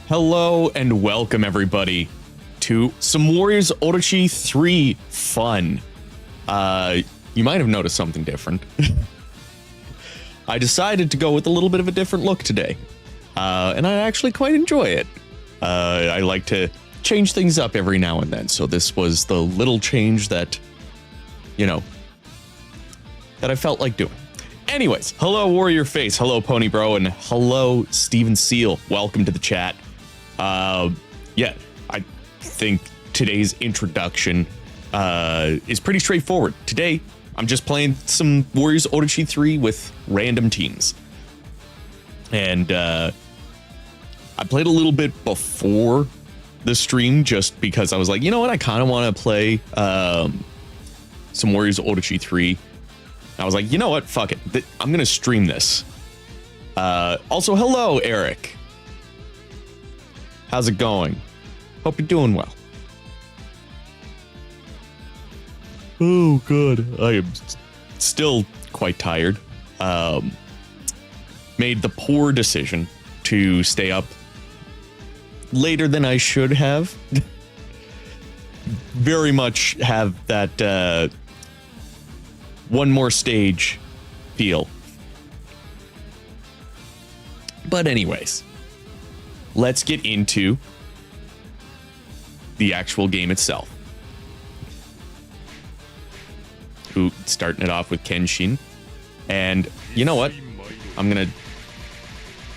Hello and welcome everybody to some Warriors Orochi 3 fun. You might have noticed something different. I decided to go with a little bit of a different look today. And I actually quite enjoy it. I like to change things up every now and then. So this was the little change that, that I felt like doing. Anyways, hello Warrior Face, hello Pony Bro, and hello Steven Seal. Welcome to the chat. Yeah, I think today's introduction is pretty straightforward. Today, I'm just playing some Warriors Orochi 3 with random teams. And I played a little bit before the stream just because I was like, you know what, I kind of want to play some Warriors Orochi 3. I was like, you know what, fuck it, I'm going to stream this. Also, hello, Eric. How's it going? Hope you're doing well. Oh, God. I am still quite tired. Made the poor decision to stay up later than I should have. Very much have that one more stage feel. But anyways, let's get into the actual game itself. Ooh, starting it off with Kenshin. And you know what? I'm going to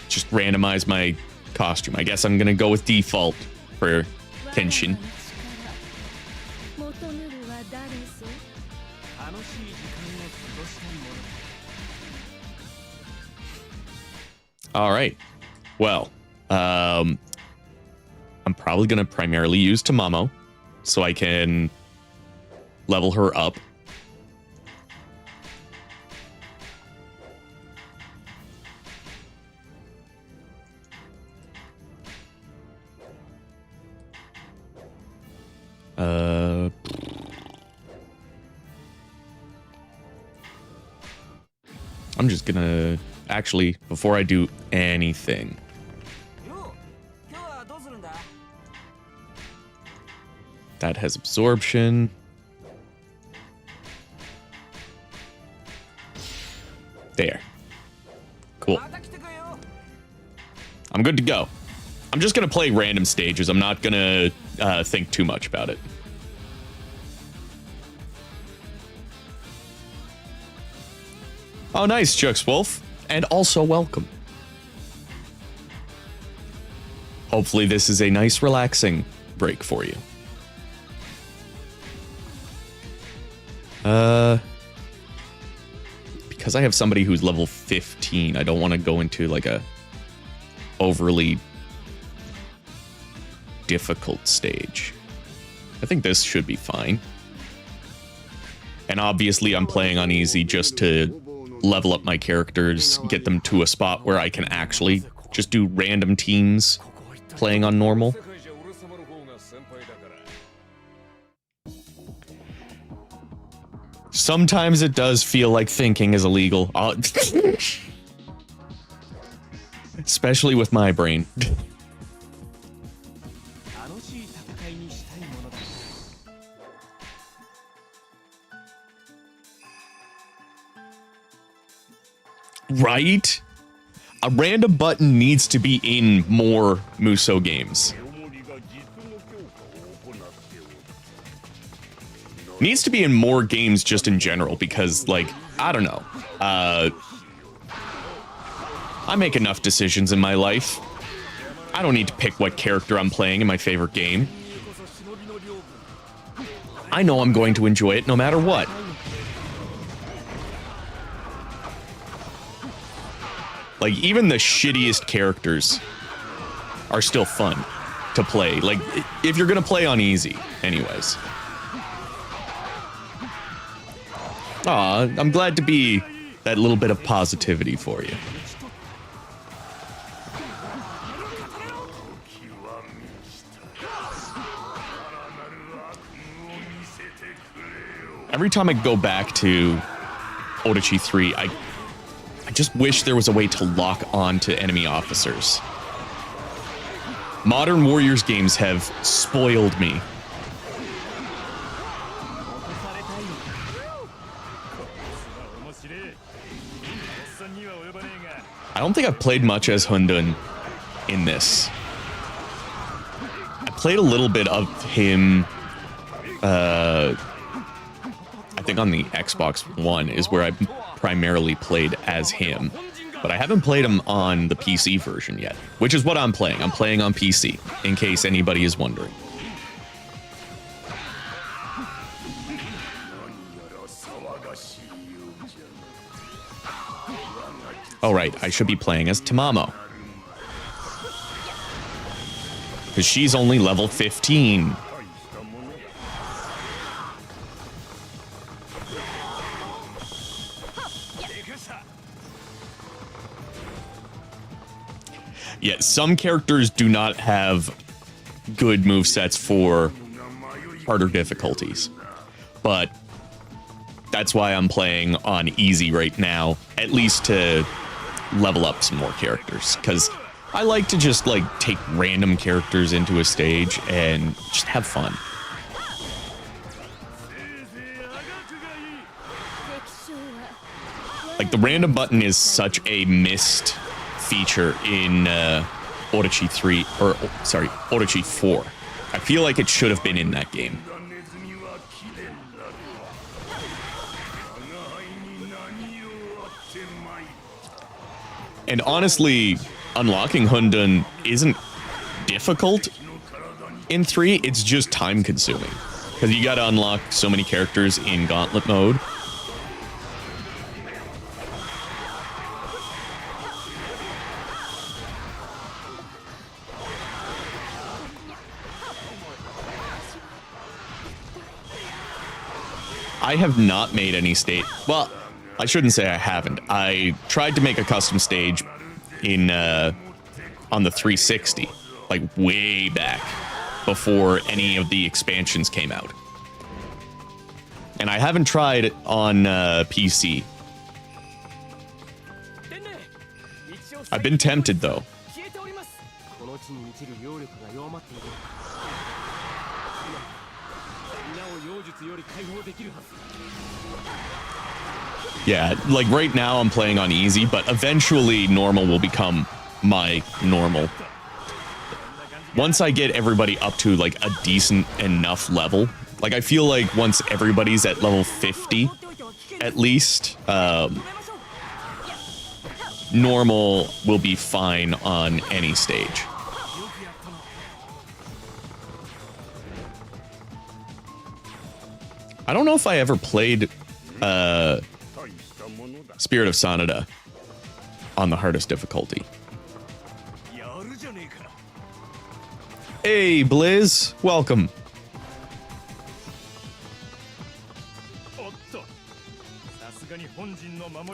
just randomize my costume. I guess I'm going to go with default for Kenshin. All right. Well, I'm probably going to primarily use Tamamo so I can level her up. I'm just going to actually, before I do anything, that has absorption. There. Cool. I'm good to go. I'm just going to play random stages. I'm not going to think too much about it. Oh, nice, Jux Wolf. And also welcome. Hopefully this is a nice, relaxing break for you. Because I have somebody who's level 15, I don't want to go into like a overly difficult stage. I think this should be fine. And obviously I'm playing on easy just to level up my characters, get them to a spot where I can actually just do random teams playing on normal. Sometimes it does feel like thinking is illegal. Especially with my brain. Right? A random button needs to be in more Musou games. Needs to be in more games just in general because, like, I don't know. I make enough decisions in my life. I don't need to pick what character I'm playing in my favorite game. I know I'm going to enjoy it no matter what. Like, even the shittiest characters are still fun to play. Like, if you're gonna play on easy, anyways. Aw, I'm glad to be that little bit of positivity for you. Every time I go back to Orochi 3, I just wish there was a way to lock on to enemy officers. Modern Warriors games have spoiled me. I don't think I've played much as Hundun in this. I played a little bit of him, I think on the Xbox One is where I primarily played as him. But I haven't played him on the PC version yet, which is what I'm playing. I'm playing on PC, in case anybody is wondering. Oh, right, I should be playing as Tamamo. Because she's only level 15. Yeah, some characters do not have good movesets for harder difficulties. But that's why I'm playing on easy right now, at least to level up some more characters. Because I like to just, like, take random characters into a stage and just have fun. Like, the random button is such a missed feature in Orochi 3, or sorry, Orochi 4. I feel like it should have been in that game. And honestly, unlocking Hundun isn't difficult in 3, it's just time consuming. Because you gotta unlock so many characters in Gauntlet mode. I have not made any stage. Well, I shouldn't say I haven't. I tried to make a custom stage in on the 360, like way back before any of the expansions came out. And I haven't tried it on PC. I've been tempted though. Yeah, like right now I'm playing on easy, but eventually normal will become my normal. Once I get everybody up to like a decent enough level, like I feel like once everybody's at level 50, at least, normal will be fine on any stage. I don't know if I ever played Spirit of Sanada on the hardest difficulty. Hey, Blizz, welcome.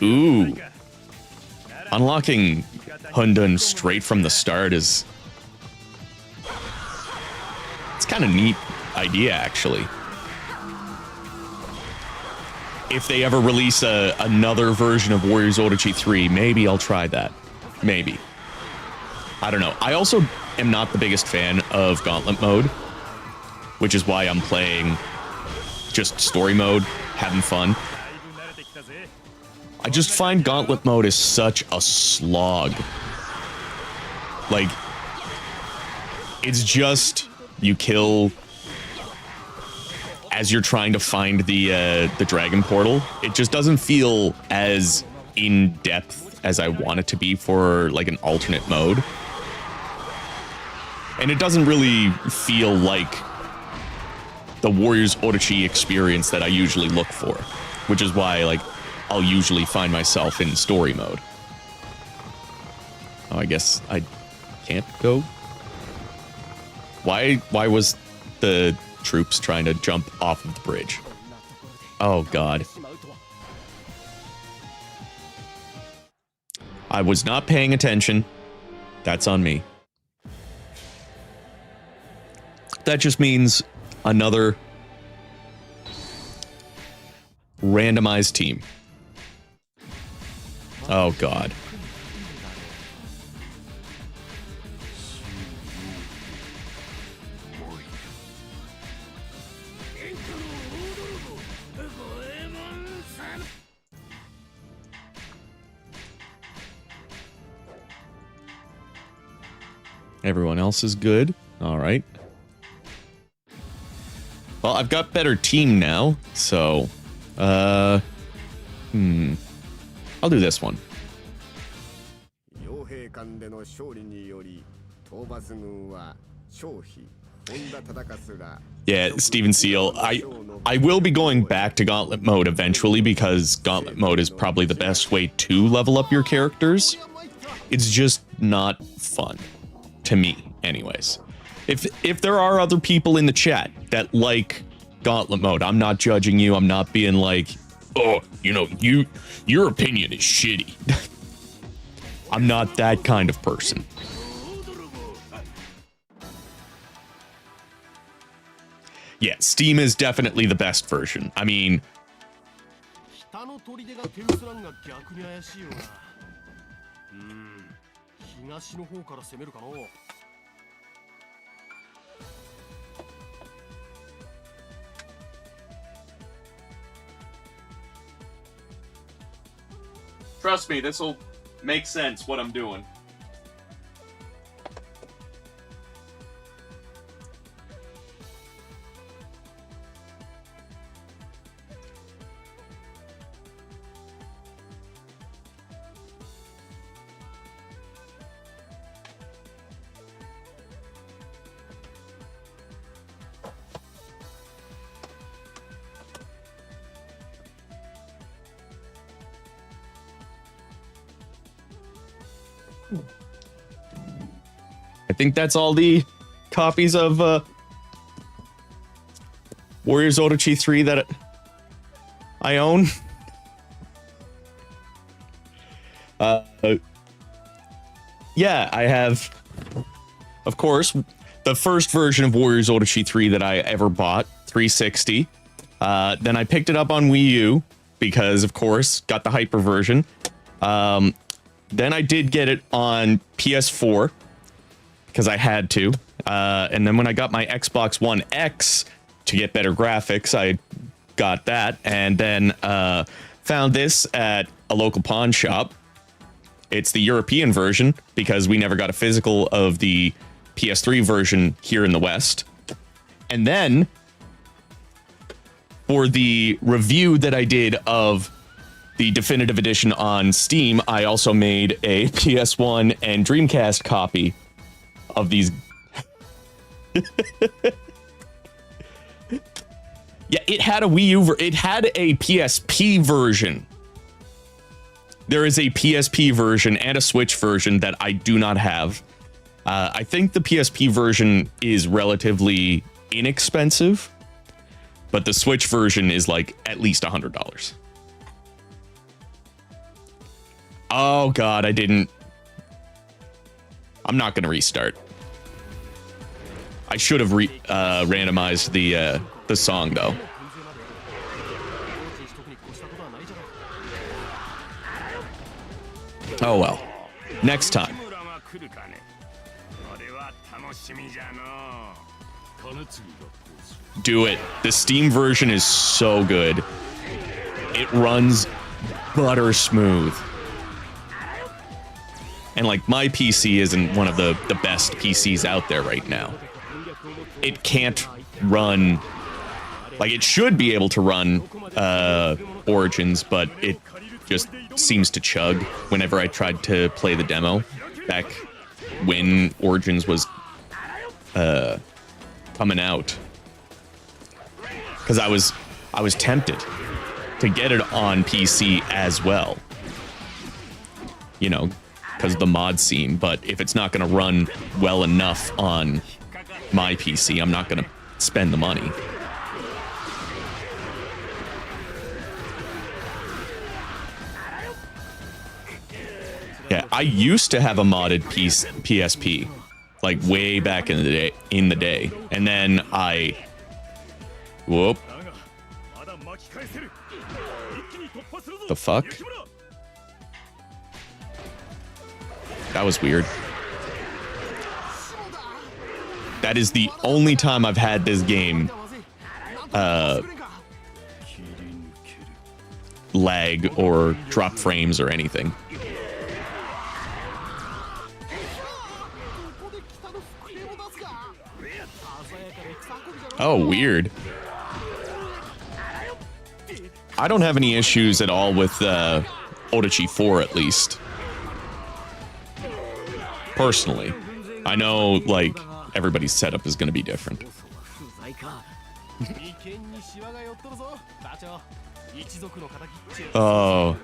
Ooh. Unlocking Hundun straight from the start is... It's kind of neat idea, actually. If they ever release another version of Warriors Orochi 3, maybe I'll try that. Maybe. I don't know. I also am not the biggest fan of Gauntlet mode, which is why I'm playing just story mode, having fun. I just find Gauntlet mode is such a slog. Like, it's just you kill as you're trying to find the dragon portal. It just doesn't feel as in-depth as I want it to be for like an alternate mode. And it doesn't really feel like the Warriors Orochi experience that I usually look for, which is why like I'll usually find myself in story mode. Oh, I guess I can't go. Why was the troops trying to jump off of the bridge? Oh god. I was not paying attention. That's on me. That just means another randomized team. Oh god. Everyone else is good. All right. Well, I've got better team now, so I'll do this one. Yeah, Steven Seal. I will be going back to Gauntlet mode eventually because Gauntlet mode is probably the best way to level up your characters. It's just not fun. To me, anyways. If there are other people in the chat that like Gauntlet mode, I'm not judging you. I'm not being like, oh, you know, your opinion is shitty. I'm not that kind of person. Yeah, Steam is definitely the best version. I mean, trust me, this will make sense what I'm doing. I think that's all the copies of Warriors Orochi 3 that I own. Yeah, I have, of course, the first version of Warriors Orochi 3 that I ever bought, 360. Then I picked it up on Wii U because, of course, got the hyper version. Then I did get it on PS4 because I had to. And then when I got my Xbox One X to get better graphics, I got that. And then found this at a local pawn shop. It's the European version because we never got a physical of the PS3 version here in the West. And then for the review that I did of the definitive edition on Steam, I also made a PS1 and Dreamcast copy of these. Yeah, it had a Wii U, it had a PSP version. There is a PSP version and a Switch version that I do not have. I think the PSP version is relatively inexpensive, but the Switch version is like at least $100. Oh God, I'm not gonna restart. I should have randomized the song though. Oh well. Next time. Do it. The Steam version is so good. It runs butter smooth. And like my PC isn't one of the best PCs out there right now. It can't run, like it should be able to run Origins, but it just seems to chug whenever I tried to play the demo back when Origins was coming out. Because I was tempted to get it on PC as well. You know, because of the mod scene, but if it's not going to run well enough on my PC, I'm not going to spend the money. Yeah, I used to have a modded PSP, like way back in the day, and then whoop. The fuck? That was weird. That is the only time I've had this game lag or drop frames or anything. Oh, weird. I don't have any issues at all with Orochi 4, at least. Personally. I know, like, everybody's setup is going to be different. Oh.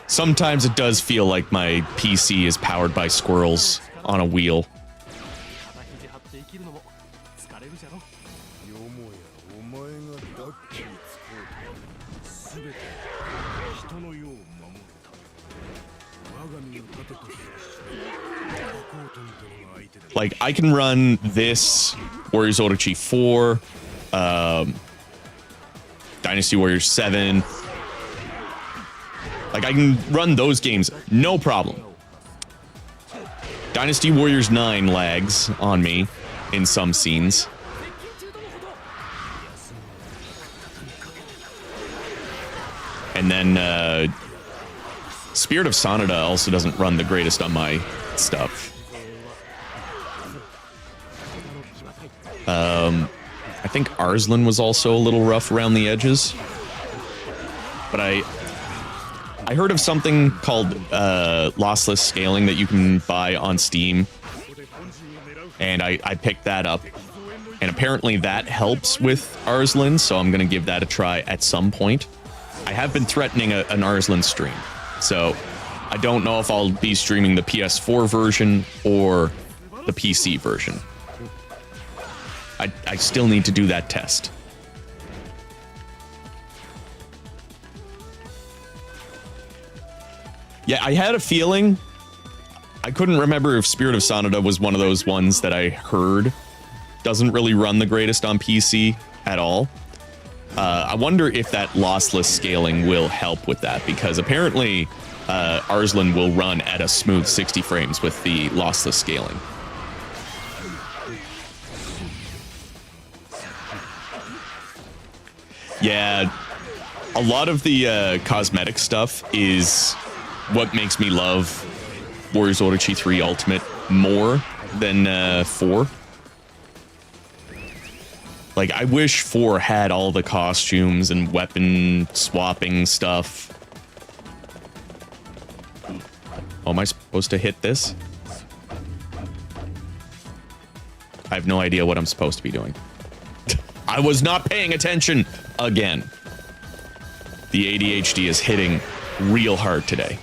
Sometimes it does feel like my PC is powered by squirrels on a wheel. Like, I can run this Warriors Orochi 4, Dynasty Warriors 7. Like, I can run those games, no problem. Dynasty Warriors 9 lags on me in some scenes. And then, Spirit of Sonata also doesn't run the greatest on my stuff. I think Arslan was also a little rough around the edges. But I heard of something called lossless scaling that you can buy on Steam. And I picked that up. And apparently that helps with Arslan, so I'm going to give that a try at some point. I have been threatening an Arslan stream. So I don't know if I'll be streaming the PS4 version or the PC version. I still need to do that test. Yeah, I had a feeling. I couldn't remember if Spirit of Sonata was one of those ones that I heard doesn't really run the greatest on PC at all. I wonder if that lossless scaling will help with that, because apparently Arslan will run at a smooth 60 frames with the lossless scaling. Yeah, a lot of the cosmetic stuff is what makes me love Warriors Orochi 3 Ultimate more than 4. Like, I wish 4 had all the costumes and weapon swapping stuff. Oh, am I supposed to hit this? I have no idea what I'm supposed to be doing. I was not paying attention again. The ADHD is hitting real hard today.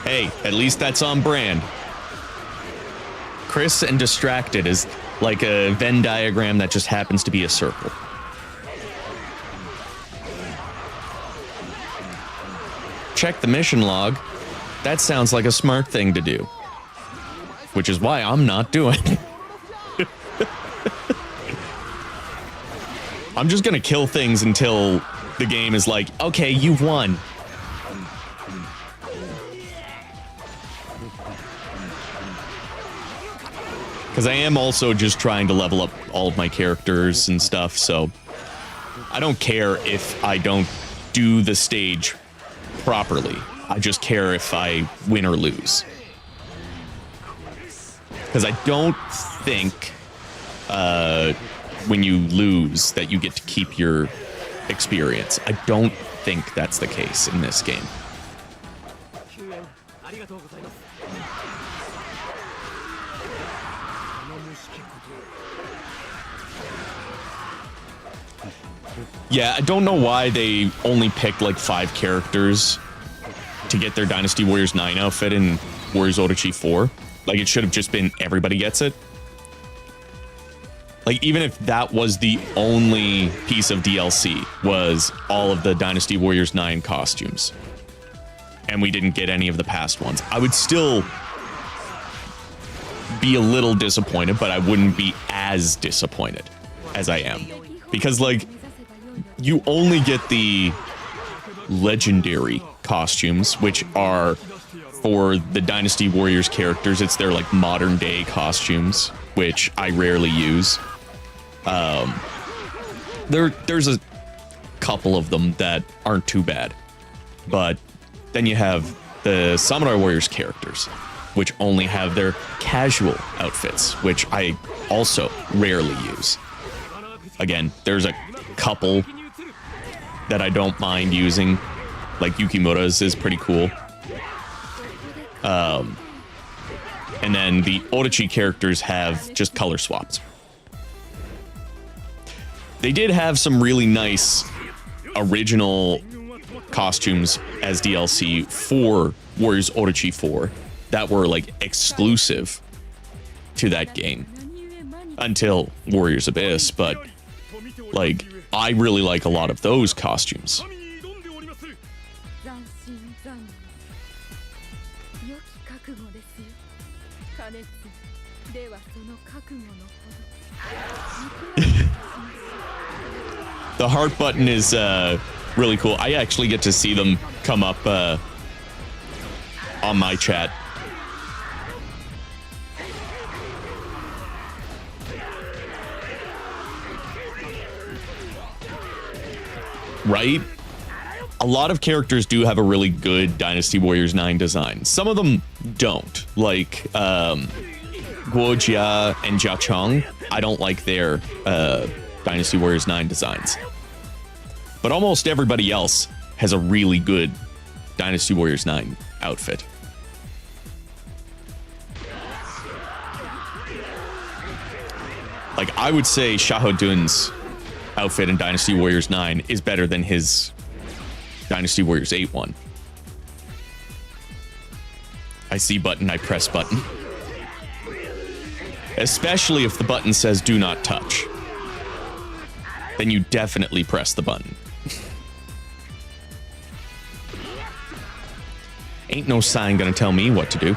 Hey, at least that's on brand. Chris and Distracted is like a Venn diagram that just happens to be a circle. Check the mission log. That sounds like a smart thing to do. Which is why I'm not doing it. I'm just gonna kill things until the game is like, okay, you've won. Because I am also just trying to level up all of my characters and stuff, so I don't care if I don't do the stage properly. I just care if I win or lose. Because I don't think when you lose that you get to keep your experience. I don't think that's the case in this game. Yeah, I don't know why they only picked like 5 characters to get their Dynasty Warriors 9 outfit in Warriors Orochi 4. Like, it should have just been everybody gets it. Like, even if that was the only piece of DLC, was all of the Dynasty Warriors 9 costumes, and we didn't get any of the past ones, I would still be a little disappointed, but I wouldn't be as disappointed as I am. Because, like, you only get the legendary costumes, which are for the Dynasty Warriors characters. It's their like modern day costumes, which I rarely use. There's a couple of them that aren't too bad, but then you have the Samurai Warriors characters, which only have their casual outfits, which I also rarely use. Again, there's a couple that I don't mind using, like Yukimura's is pretty cool. And then the Orochi characters have just color swaps. They did have some really nice original costumes as DLC for Warriors Orochi 4 that were like exclusive to that game until Warriors Abyss, but like I really like a lot of those costumes. The heart button is really cool. I actually get to see them come up on my chat. Right? A lot of characters do have a really good Dynasty Warriors 9 design. Some of them don't. Like Guojia and Jiacheng. I don't like their Dynasty Warriors 9 designs. But almost everybody else has a really good Dynasty Warriors 9 outfit. Like, I would say Shahadun's outfit in Dynasty Warriors 9 is better than his Dynasty Warriors 8 one. I see button, I press button. Especially if the button says do not touch. Then you definitely press the button. Ain't no sign gonna tell me what to do.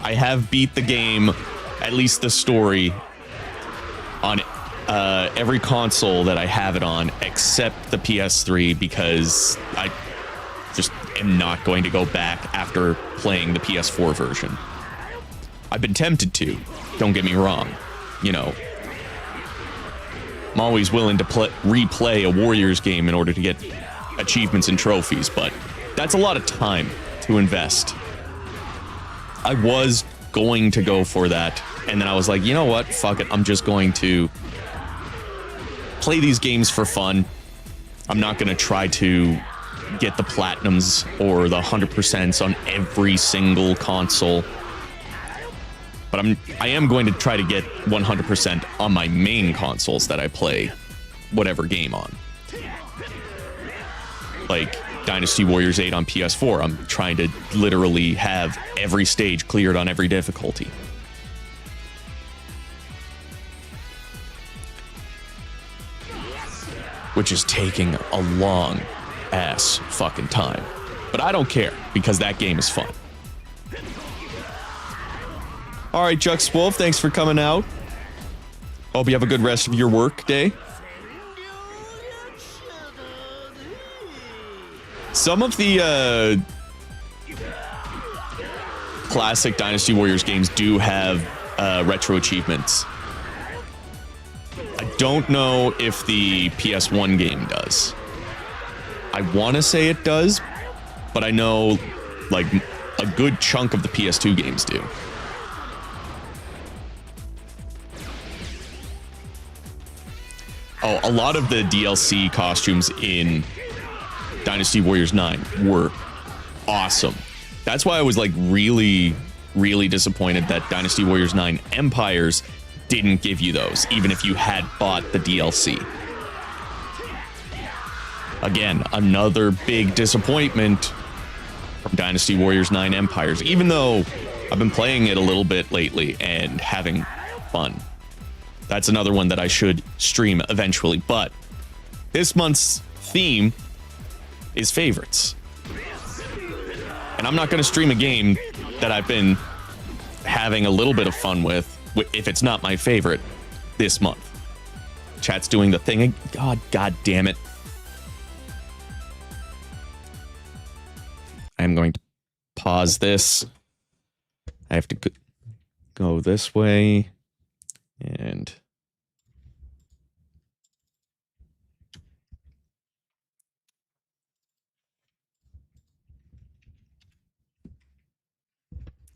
I have beat the game, at least the story, on every console that I have it on, except the PS3, because I just am not going to go back after playing the PS4 version. I've been tempted to, don't get me wrong. You know, I'm always willing to replay a Warriors game in order to get achievements and trophies, but that's a lot of time to invest. I was going to go for that, and then I was like, you know what? Fuck it. I'm just going to play these games for fun. I'm not going to try to get the platinums or the 100% on every single console. But I am going to try to get 100% on my main consoles that I play whatever game on. Like Dynasty Warriors 8 on PS4, I'm trying to literally have every stage cleared on every difficulty. Which is taking a long ass fucking time. But I don't care, because that game is fun. Alright, Jux Wolf, thanks for coming out. Hope you have a good rest of your work day. Some of the classic Dynasty Warriors games do have retro achievements. I don't know if the PS1 game does. I want to say it does, but I know like a good chunk of the PS2 games do. Oh, a lot of the DLC costumes in Dynasty Warriors 9 were awesome. That's why I was like really disappointed that Dynasty Warriors 9 Empires didn't give you those, even if you had bought the DLC. Again, another big disappointment from Dynasty Warriors 9 Empires, even though I've been playing it a little bit lately and having fun. That's another one that I should stream eventually, but this month's theme is favorites. And I'm not going to stream a game that I've been having a little bit of fun with if it's not my favorite this month. Chat's doing the thing. God damn it. I'm going to pause this. I have to go this way. And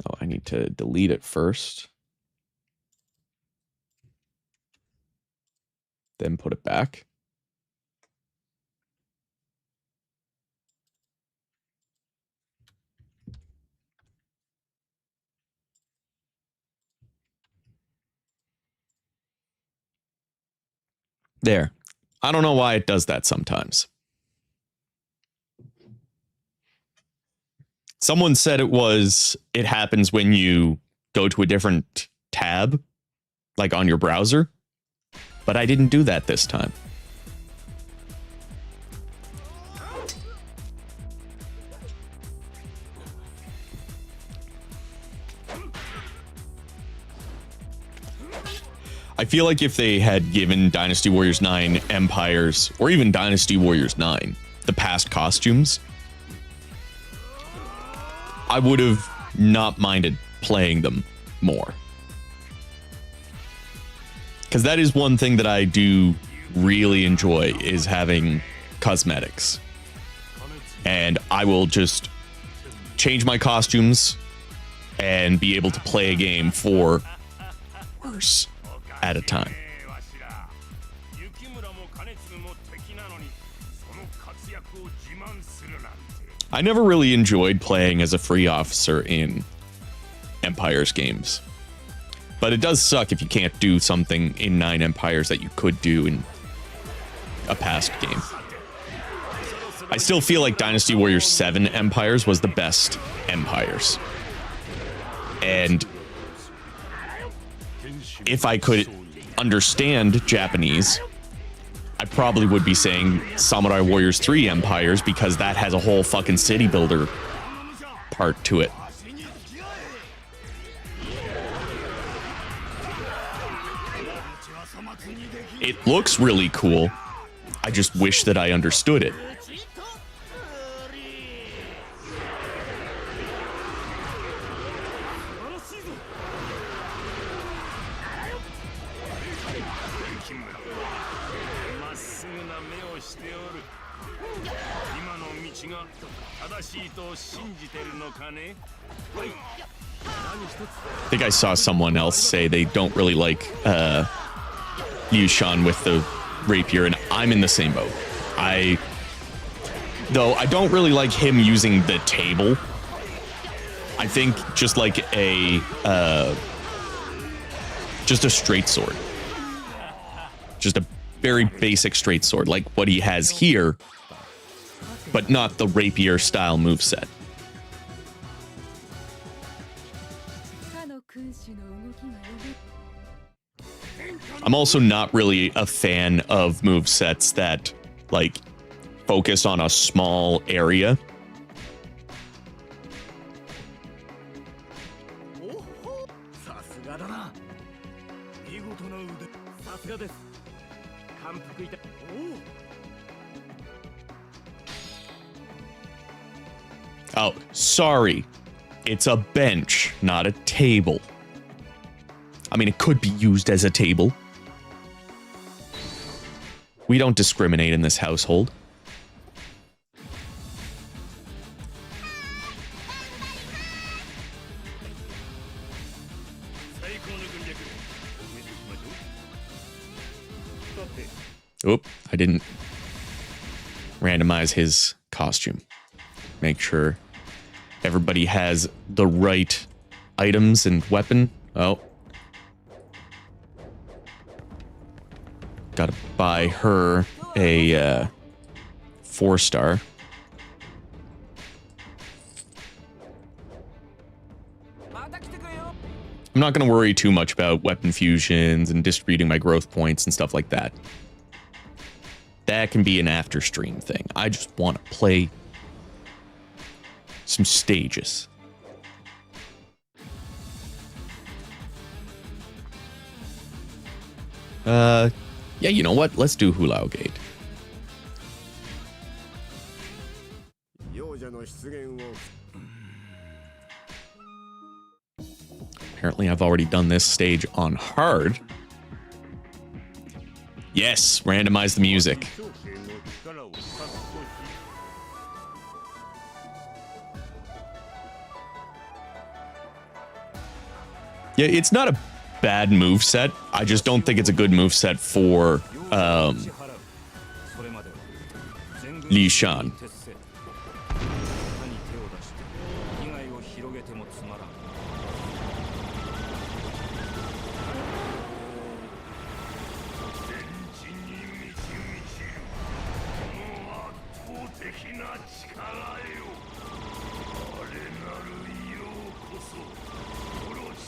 oh, I need to delete it first. Then put it back. There. I don't know why it does that sometimes. Someone said it happens when you go to a different tab, like on your browser, but I didn't do that this time. I feel like if they had given Dynasty Warriors 9 Empires, or even Dynasty Warriors 9, the past costumes, I would have not minded playing them more. Because that is one thing that I do really enjoy, is having cosmetics. And I will just change my costumes and be able to play a game for hours at a time. I never really enjoyed playing as a free officer in Empires games. But it does suck if you can't do something in 9 Empires that you could do in a past game. I still feel like Dynasty Warriors 7 Empires was the best Empires. And if I could understand Japanese, I probably would be saying Samurai Warriors 3 Empires, because that has a whole fucking city builder part to it. It looks really cool. I just wish that I understood it. I think I saw someone else say they don't really like Yushan with the rapier, and I'm in the same boat. Though I don't really like him using the table. I think just like just a straight sword. Just a very basic straight sword, like what he has here, but not the rapier style moveset. I'm also not really a fan of movesets that, like, focus on a small area. Oh, sorry. It's a bench, not a table. I mean, it could be used as a table. We don't discriminate in this household. Oop, I didn't randomize his costume. Make sure everybody has the right items and weapon. Oh. Gotta buy her a 4-star. I'm not going to worry too much about weapon fusions and distributing my growth points and stuff like that. That can be an after stream thing. I just want to play some stages. Yeah, you know what? Let's do Hulao Gate. Apparently, I've already done this stage on hard. Yes, randomize the music. Yeah, it's not a bad moveset. I just don't think it's a good moveset for Liu Shan.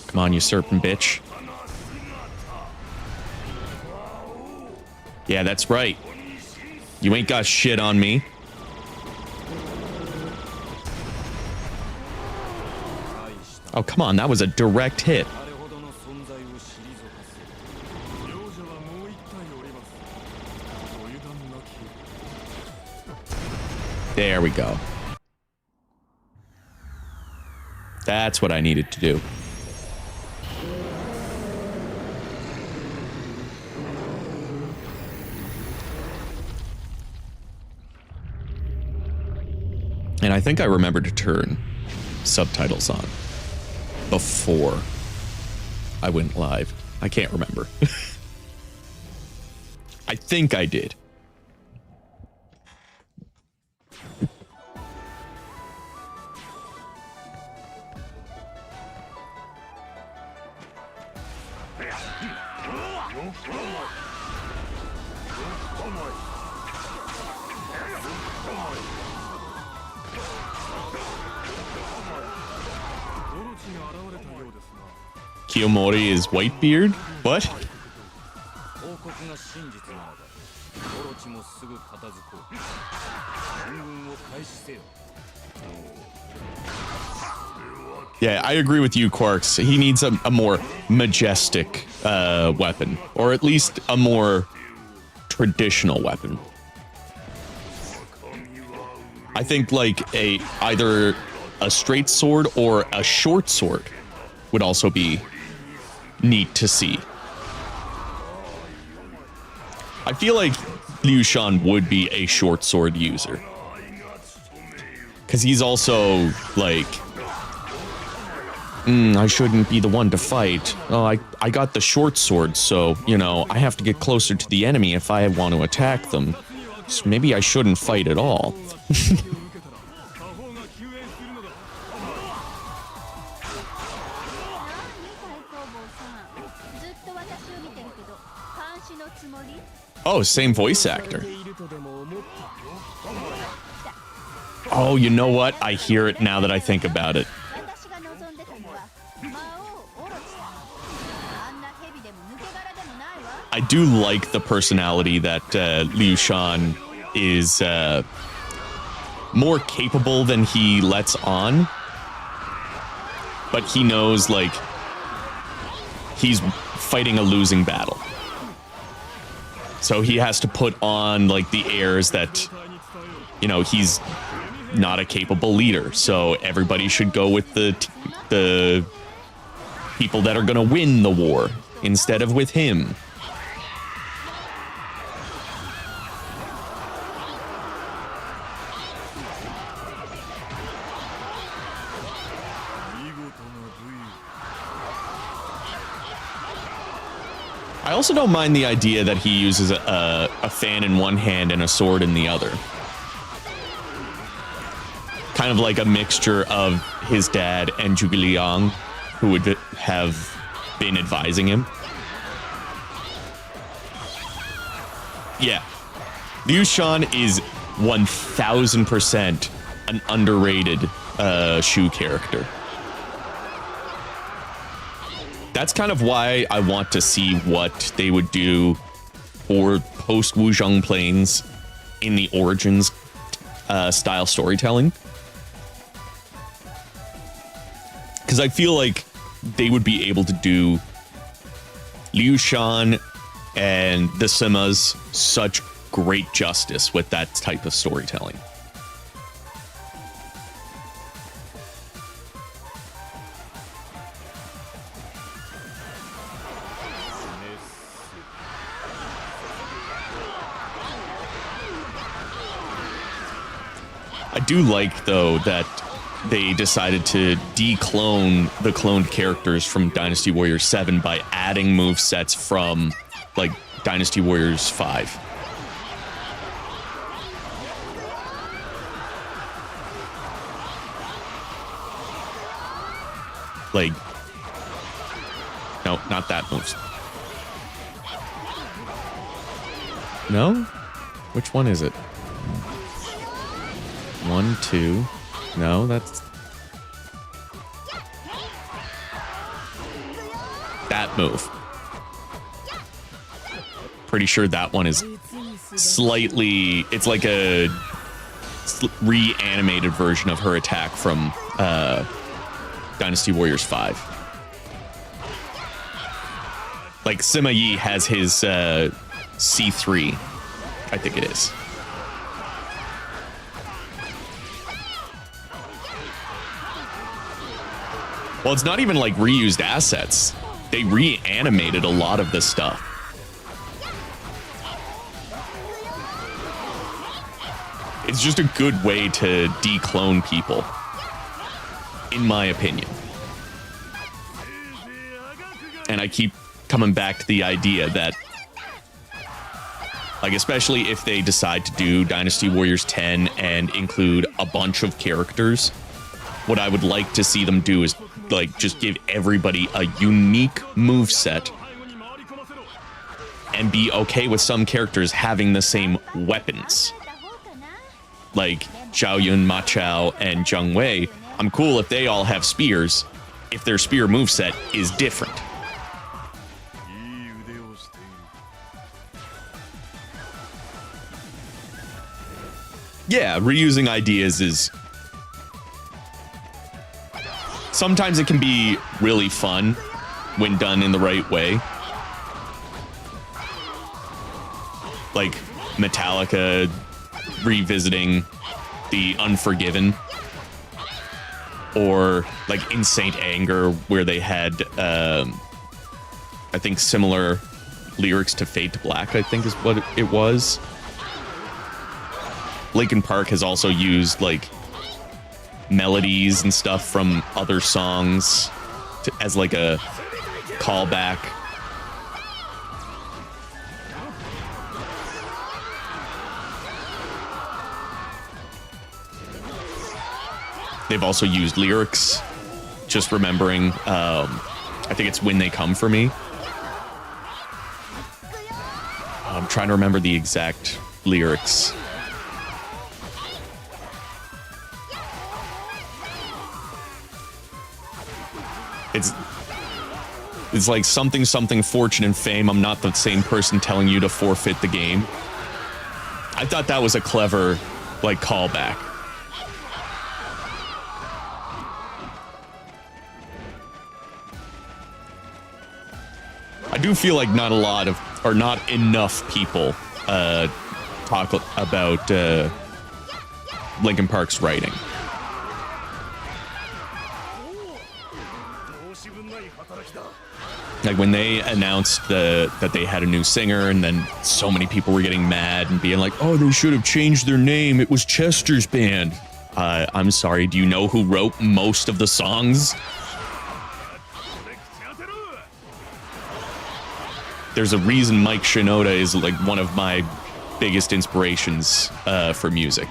Come on, you serpent bitch. Yeah, that's right. You ain't got shit on me. Oh, come on, that was a direct hit. There we go. That's what I needed to do. And I think I remembered to turn subtitles on before I went live. I can't remember. I think I did. Kiyomori is Whitebeard? What? Yeah, I agree with you, Quarks. He needs a more majestic weapon, or at least a more traditional weapon. I think like either a straight sword or a short sword would also be neat to see. I feel like Liu Shan would be a short sword user. Because he's also like, I shouldn't be the one to fight. Oh, I got the short sword, so, you know, I have to get closer to the enemy if I want to attack them. So maybe I shouldn't fight at all. Oh, same voice actor. Oh, you know what? I hear it now that I think about it. I do like the personality that Liu Shan is more capable than he lets on. But he knows, like, he's fighting a losing battle. So he has to put on, like, the airs that, you know, he's not a capable leader. So everybody should go with the people that are going to win the war instead of with him. I also don't mind the idea that he uses a fan in one hand and a sword in the other. Kind of like a mixture of his dad and Zhuge Liang, who would have been advising him. Yeah. Liu Shan is 1000% an underrated Shu character. That's kind of why I want to see what they would do for post Wuzhong Plains in the Origins style storytelling. Because I feel like they would be able to do Liu Shan And the Sima's such great justice with that type of storytelling. I do like, though, that they decided to de-clone the cloned characters from Dynasty Warriors 7 by adding movesets from, like, Dynasty Warriors 5. Like, no, not that move. No? Which one is it? 1, 2. No, that's... that move. Pretty sure that one is slightly... it's like a reanimated version of her attack from Dynasty Warriors 5. Like, Sima Yi has his C3, I think it is. Well, it's not even like reused assets. They reanimated a lot of this stuff. It's just a good way to de-clone people, in my opinion. And I keep coming back to the idea that, like, especially if they decide to do Dynasty Warriors 10 and include a bunch of characters, what I would like to see them do is, like, just give everybody a unique moveset and be okay with some characters having the same weapons. Like Zhao Yun, Ma Chao, and Zheng Wei. I'm cool if they all have spears, if their spear moveset is different. Yeah, reusing ideas is... sometimes it can be really fun when done in the right way. Like Metallica revisiting the Unforgiven. Or like in Saint Anger, where they had, I think, similar lyrics to Fade to Black, I think is what it was. Linkin Park has also used, like, melodies and stuff from other songs as like a callback. They've also used lyrics. Just remembering, I think it's When They Come For Me. I'm trying to remember the exact lyrics. It's like something, fortune and fame. I'm not the same person telling you to forfeit the game. I thought that was a clever, like, callback. I do feel like not a lot of, or not enough people talk about Linkin Park's writing. Like when they announced that they had a new singer, and then so many people were getting mad and being like, oh, they should have changed their name. It was Chester's band. I'm sorry, do you know who wrote most of the songs? There's a reason Mike Shinoda is like one of my biggest inspirations for music.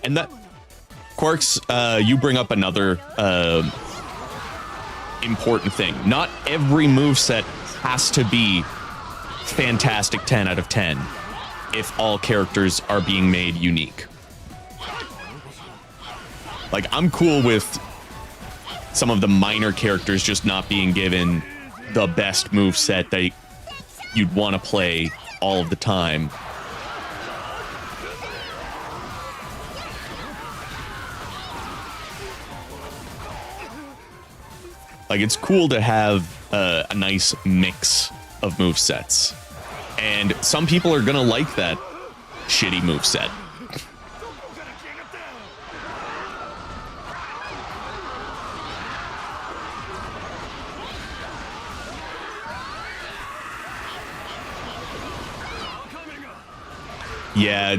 And that, Quarks, you bring up another important thing. Not every moveset has to be fantastic 10 out of 10 if all characters are being made unique. Like, I'm cool with some of the minor characters just not being given the best moveset that you'd want to play all of the time. Like, it's cool to have a nice mix of movesets. And some people are gonna like that shitty moveset. Yeah,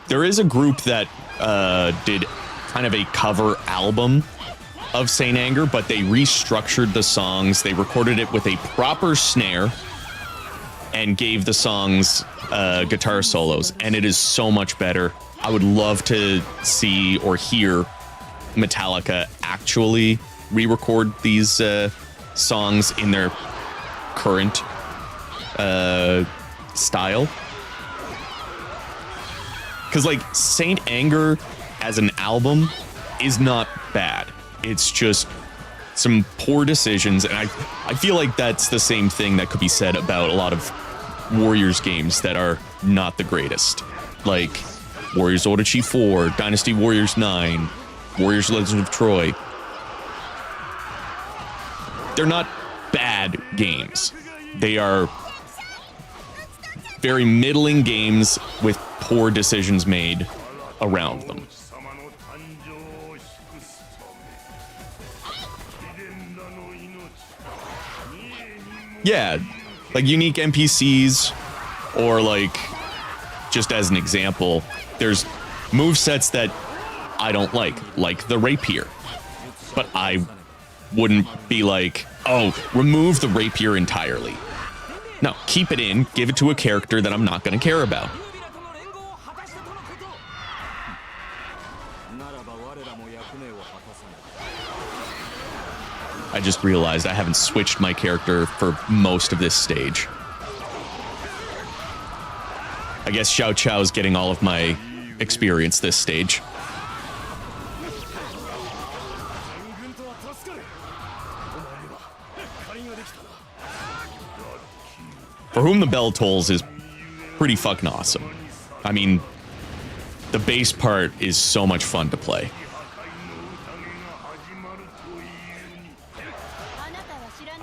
there is a group that did kind of a cover album of Saint Anger, but they restructured the songs. They recorded it with a proper snare and gave the songs guitar solos, and it is so much better. I would love to see or hear Metallica actually re-record these songs in their current style. Because, like, Saint Anger as an album is not bad. It's just some poor decisions, and I feel like that's the same thing that could be said about a lot of Warriors games that are not the greatest. Like Warriors Orochi 4, Dynasty Warriors 9, Warriors Legend of Troy. They're not bad games. They are very middling games with poor decisions made around them. Yeah, like unique NPCs, or like, just as an example, there's movesets that I don't like the rapier. But I wouldn't be like, oh, remove the rapier entirely. No, keep it in, give it to a character that I'm not going to care about. I just realized I haven't switched my character for most of this stage. I guess Xiao Chao's getting all of my experience this stage. For Whom the Bell Tolls is pretty fucking awesome. I mean, the bass part is so much fun to play.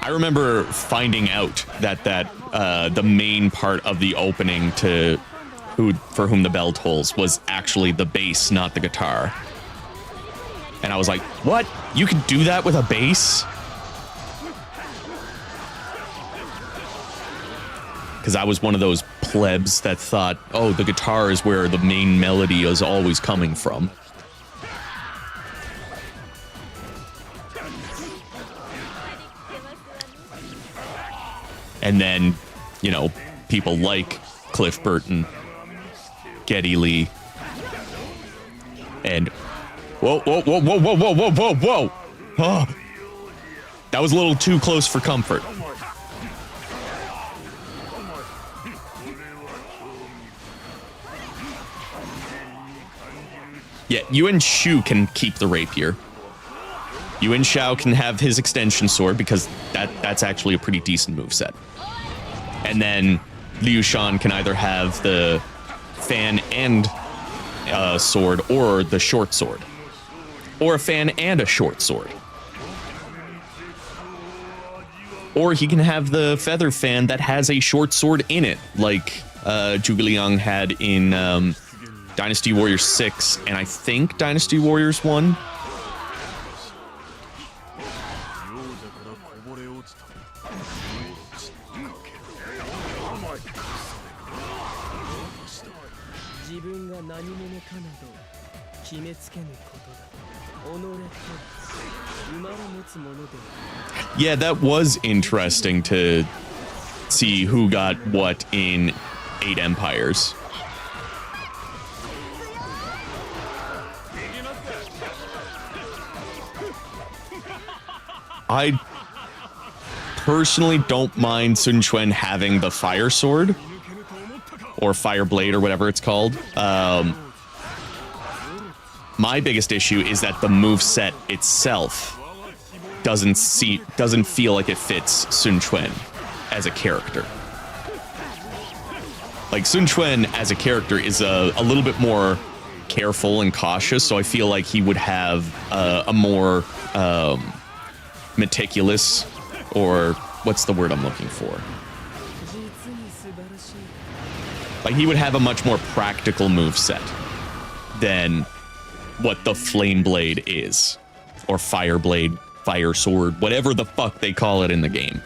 I remember finding out that the main part of the opening to For Whom the Bell Tolls was actually the bass, not the guitar. And I was like, what? You can do that with a bass? Because I was one of those plebs that thought, oh, the guitar is where the main melody is always coming from. And then, you know, people like Cliff Burton, Geddy Lee, and whoa. Oh, that was a little too close for comfort. Yeah, Yuan Shu can keep the rapier. Yuan Shao can have his extension sword because that's actually a pretty decent moveset. And then Liu Shan can either have the fan and sword, or the short sword. Or a fan and a short sword. Or he can have the feather fan that has a short sword in it, like Zhuge Liang had in Dynasty Warriors 6, and I think Dynasty Warriors 1. Yeah, that was interesting to see who got what in 8 Empires. I personally don't mind Sun Quan having the fire sword, or fire blade, or whatever it's called. My biggest issue is that the moveset itself doesn't feel like it fits Sun Quan as a character. Like Sun Quan as a character is a little bit more careful and cautious, so I feel like he would have a more meticulous, or what's the word I'm looking for? Like he would have a much more practical moveset than what the Flame Blade is, or Fire Blade, Fire Sword, whatever the fuck they call it in the game.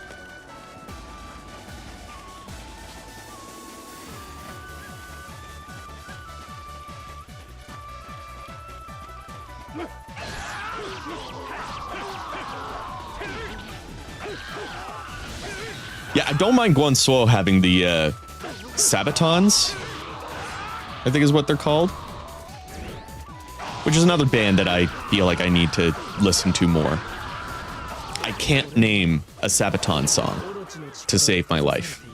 Yeah, I don't mind Guansuo having the Sabatons, I think is what they're called. Which is another band that I feel like I need to listen to more. I can't name a Sabaton song to save my life.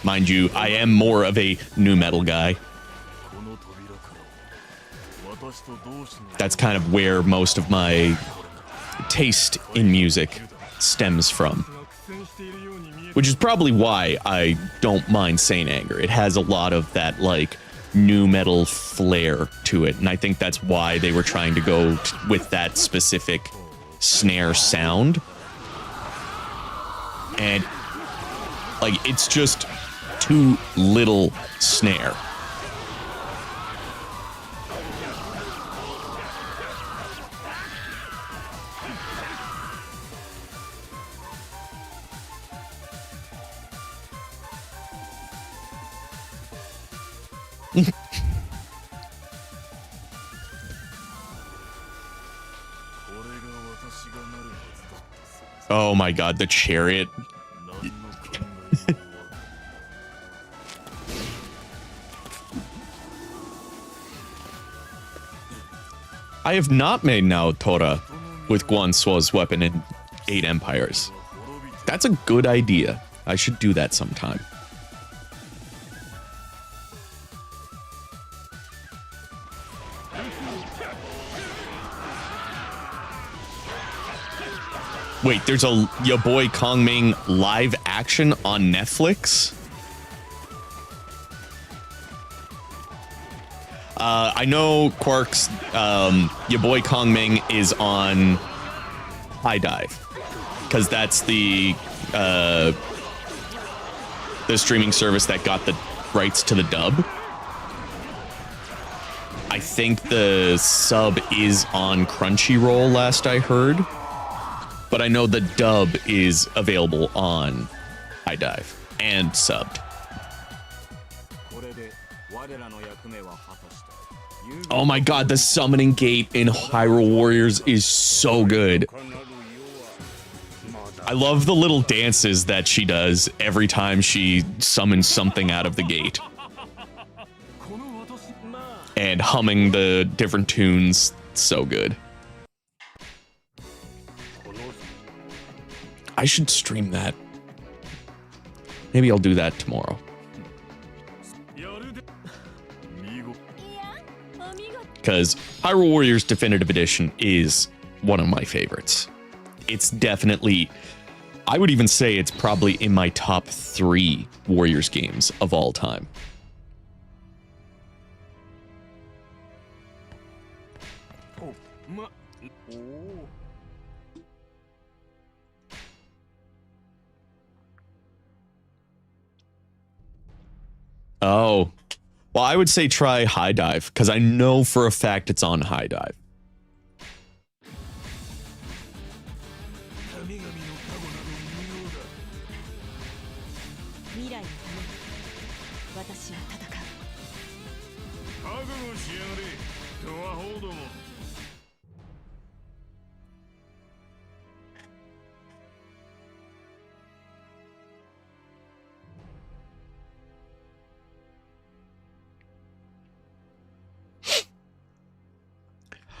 Mind you, I am more of a nu metal guy. That's kind of where most of my taste in music stems from. Which is probably why I don't mind Saint Anger. It has a lot of that, like, nu metal flair to it. And I think that's why they were trying to go with that specific snare sound. And, like, it's just too little snare. Oh my god, the chariot. I have not made Naotora with Guansuo's weapon in 8 Empires. That's a good idea. I should do that sometime. Wait, there's a Your Boy Kongming live action on Netflix? I know Quark's Your Boy Kongming is on High Dive, because that's the streaming service that got the rights to the dub. I think the sub is on Crunchyroll, last I heard. But I know the dub is available on High Dive and subbed. Oh my god, the summoning gate in Hyrule Warriors is so good. I love the little dances that she does every time she summons something out of the gate. And humming the different tunes, so good. I should stream that. Maybe I'll do that tomorrow. Because Hyrule Warriors Definitive Edition is one of my favorites. It's definitely, I would even say it's probably in my top 3 Warriors games of all time. Oh, well, I would say try High Dive, because I know for a fact it's on High Dive.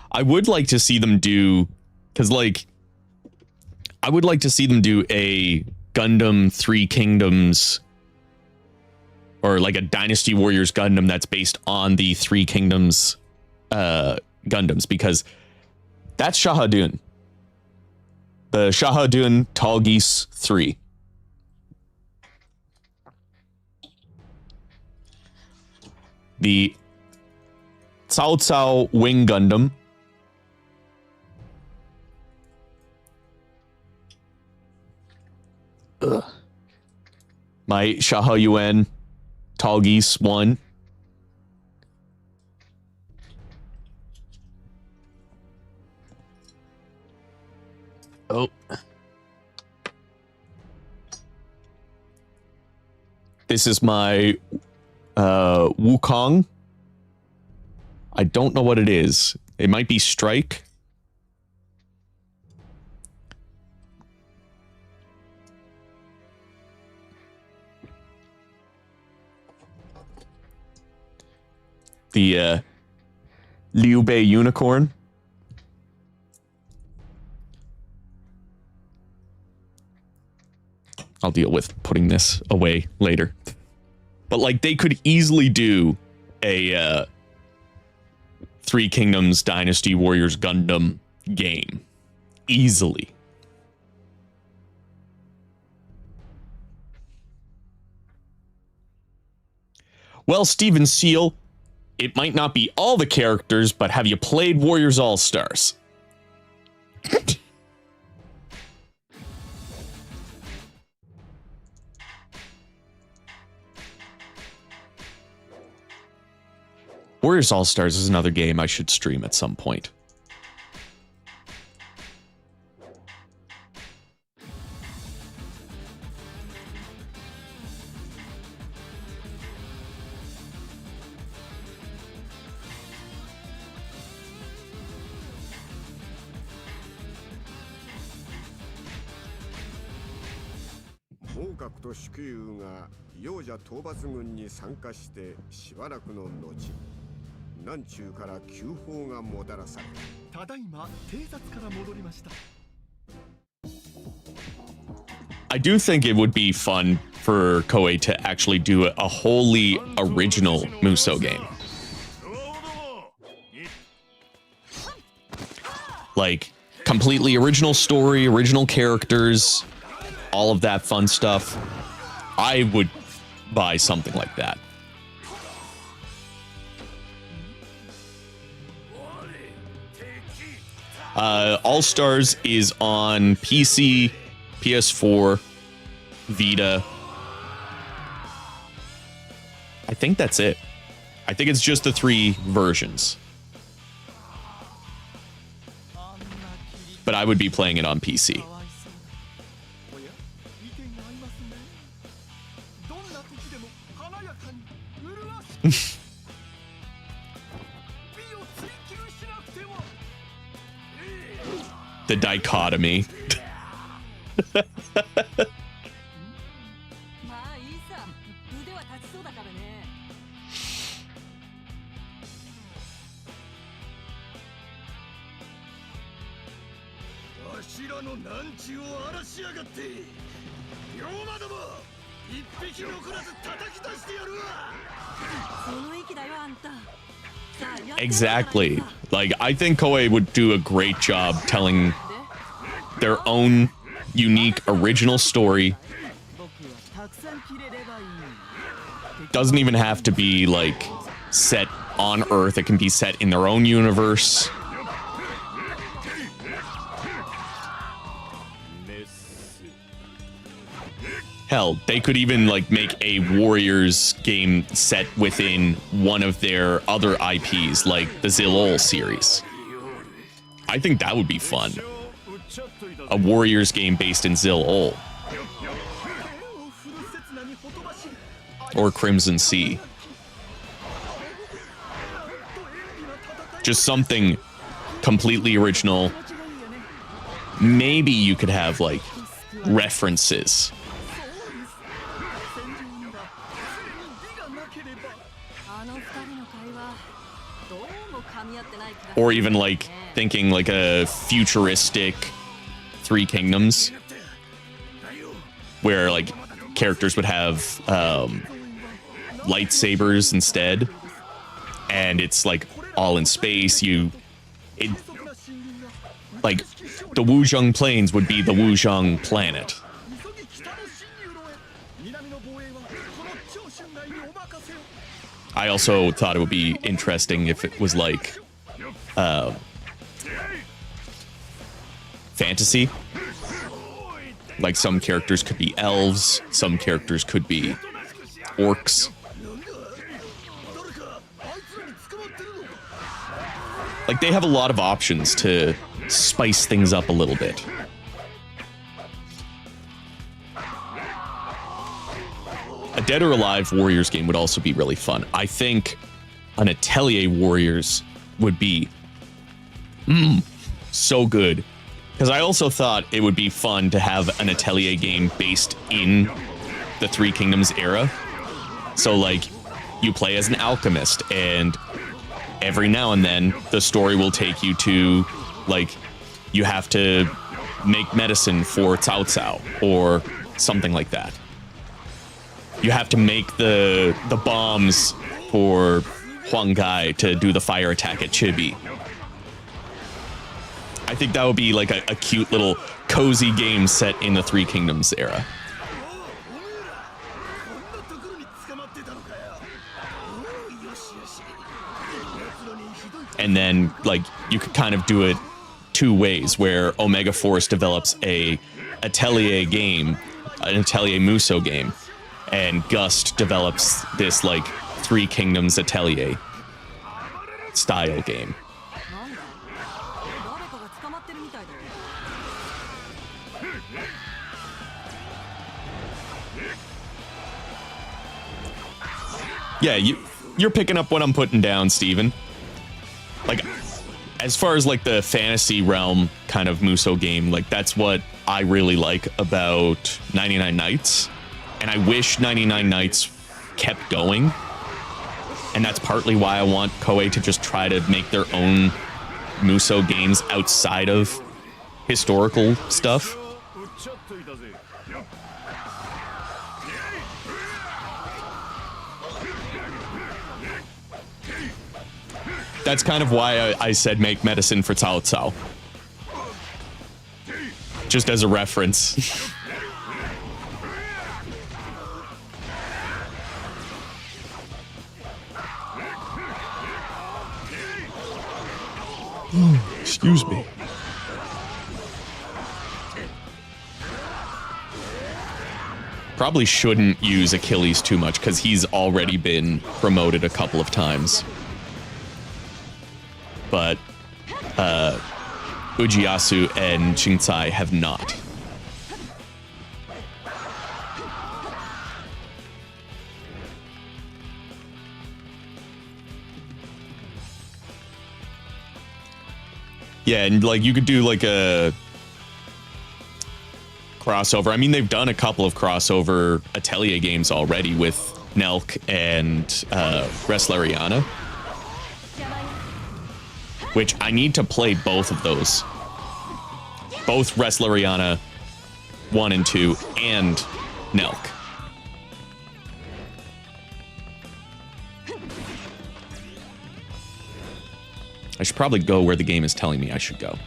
I would like to see them do, because, like, I would like to see them do a Gundam 3 Kingdoms, or like a Dynasty Warriors Gundam that's based on the 3 Kingdoms Gundams, because that's Shahadun. The Shahadun Tall Geese 3. The Cao Cao Wing Gundam. Ugh. My Shaha Yuen Tall Geese 1. Oh. This is my Wukong. I don't know what it is. It might be Strike. The Liu Bei Unicorn. I'll deal with putting this away later. But like they could easily do a Three Kingdoms Dynasty Warriors Gundam game. Easily. Well, Steven Seal, it might not be all the characters, but have you played Warriors All-Stars? Warriors All-Stars is another game I should stream at some point. I do think it would be fun for Koei to actually do a wholly original Musou game. Like, completely original story, original characters, all of that fun stuff. I would buy something like that. All-Stars is on PC, PS4, Vita. I think that's it. I think it's just the 3 versions. But I would be playing it on PC. The dichotomy. Exactly. Like, I think Koei would do a great job telling their own unique original story. Doesn't even have to be like set on Earth. It can be set in their own universe. Hell, they could even like make a Warriors game set within one of their other IPs, like the Zilol series. I think that would be fun. A Warriors game based in Zilol. Or Crimson Sea. Just something completely original. Maybe you could have like references. Or even like thinking like a futuristic Three Kingdoms where like characters would have lightsabers instead, and it's like all in space. like, the Wuzhong Plains would be the Wuzhong planet. I also thought it would be interesting if it was like fantasy. Like some characters could be elves, some characters could be orcs. Like they have a lot of options to spice things up a little bit. A Dead or Alive Warriors game would also be really fun. I think an Atelier Warriors would be so good. Because I also thought it would be fun to have an Atelier game based in the Three Kingdoms era. So, like, you play as an alchemist, and every now and then the story will take you to, like, you have to make medicine for Cao Cao, or something like that. You have to make the bombs for Huang Gai to do the fire attack at Chibi. I think that would be like a cute little cozy game set in the Three Kingdoms era. And then, like, you could kind of do it two ways, where Omega Force develops a Atelier game, an Atelier Musou game, and Gust develops this, like, Three Kingdoms Atelier style game. Yeah, you're picking up what I'm putting down, Steven. Like, as far as, like, the fantasy realm kind of Musou game, like, that's what I really like about 99 Nights. And I wish 99 Nights kept going. And that's partly why I want Koei to just try to make their own Musou games outside of historical stuff. That's kind of why I said make medicine for Cao Cao. Just as a reference. Excuse me. Probably shouldn't use Achilles too much because he's already been promoted a couple of times. But Ujiyasu and Shinsai have not. Yeah, and like you could do like a crossover. I mean, they've done a couple of crossover Atelier games already with Nelk and Wrestleriana. Which I need to play both of those. Both Wrestleriana 1 and 2 and Nelk. I should probably go where the game is telling me I should go.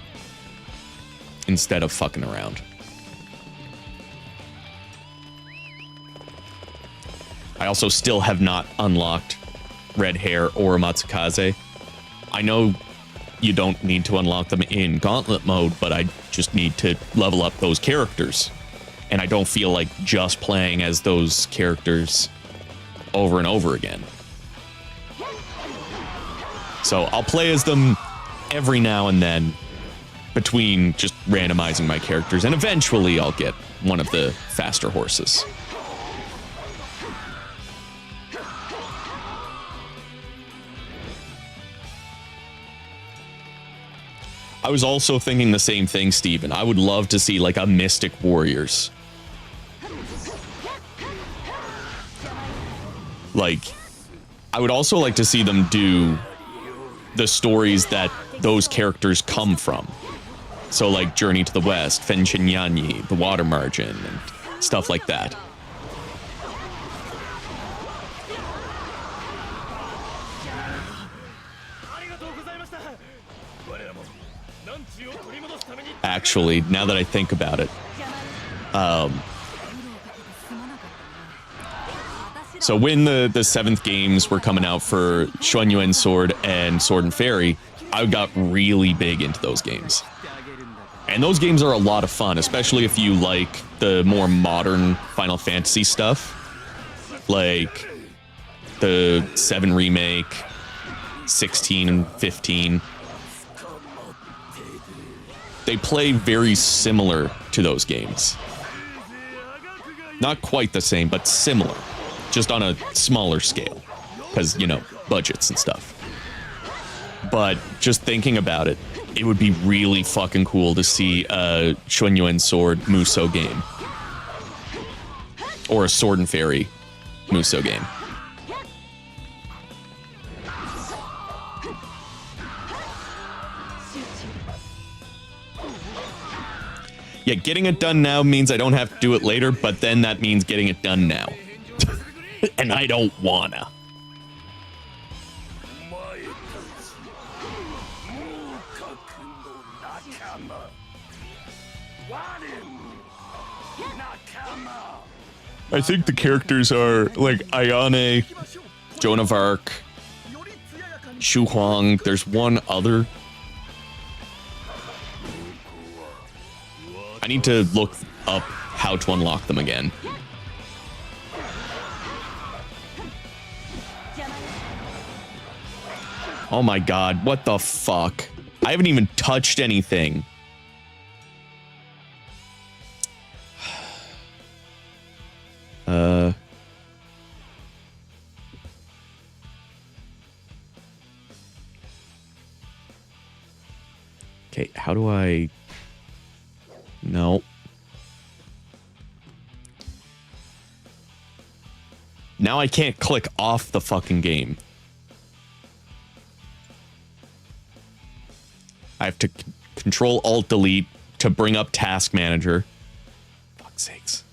Instead of fucking around. I also still have not unlocked Red Hair or Matsukaze. I know you don't need to unlock them in Gauntlet mode, but I just need to level up those characters. And I don't feel like just playing as those characters over and over again. So I'll play as them every now and then between just randomizing my characters, and eventually I'll get one of the faster horses. I was also thinking the same thing, Steven. I would love to see like a Mystic Warriors. Like, I would also like to see them do the stories that those characters come from. So like Journey to the West, Fenshin Yanyi, The Water Margin, and stuff like that. actually, now that I think about it. So when the 7th games were coming out for Xuan Yuan Sword and Sword and Fairy, I got really big into those games. And those games are a lot of fun, especially if you like the more modern Final Fantasy stuff. Like the 7 remake, 16 and 15. They play very similar to those games. Not quite the same, but similar. Just on a smaller scale. Because, you know, budgets and stuff. But just thinking about it, it would be really fucking cool to see a Xuan Yuan Sword Musou game. Or a Sword and Fairy Musou game. Yeah, getting it done now means I don't have to do it later, but then that means getting it done now. And I don't wanna. I think the characters are like Ayane, Joan of Arc, Shu Huang. There's one other. I need to look up how to unlock them again. Oh my god, what the fuck? I haven't even touched anything. Okay, how do I... No. Now I can't click off the fucking game. I have to Control-Alt-Delete to bring up Task Manager. Fuck's sakes.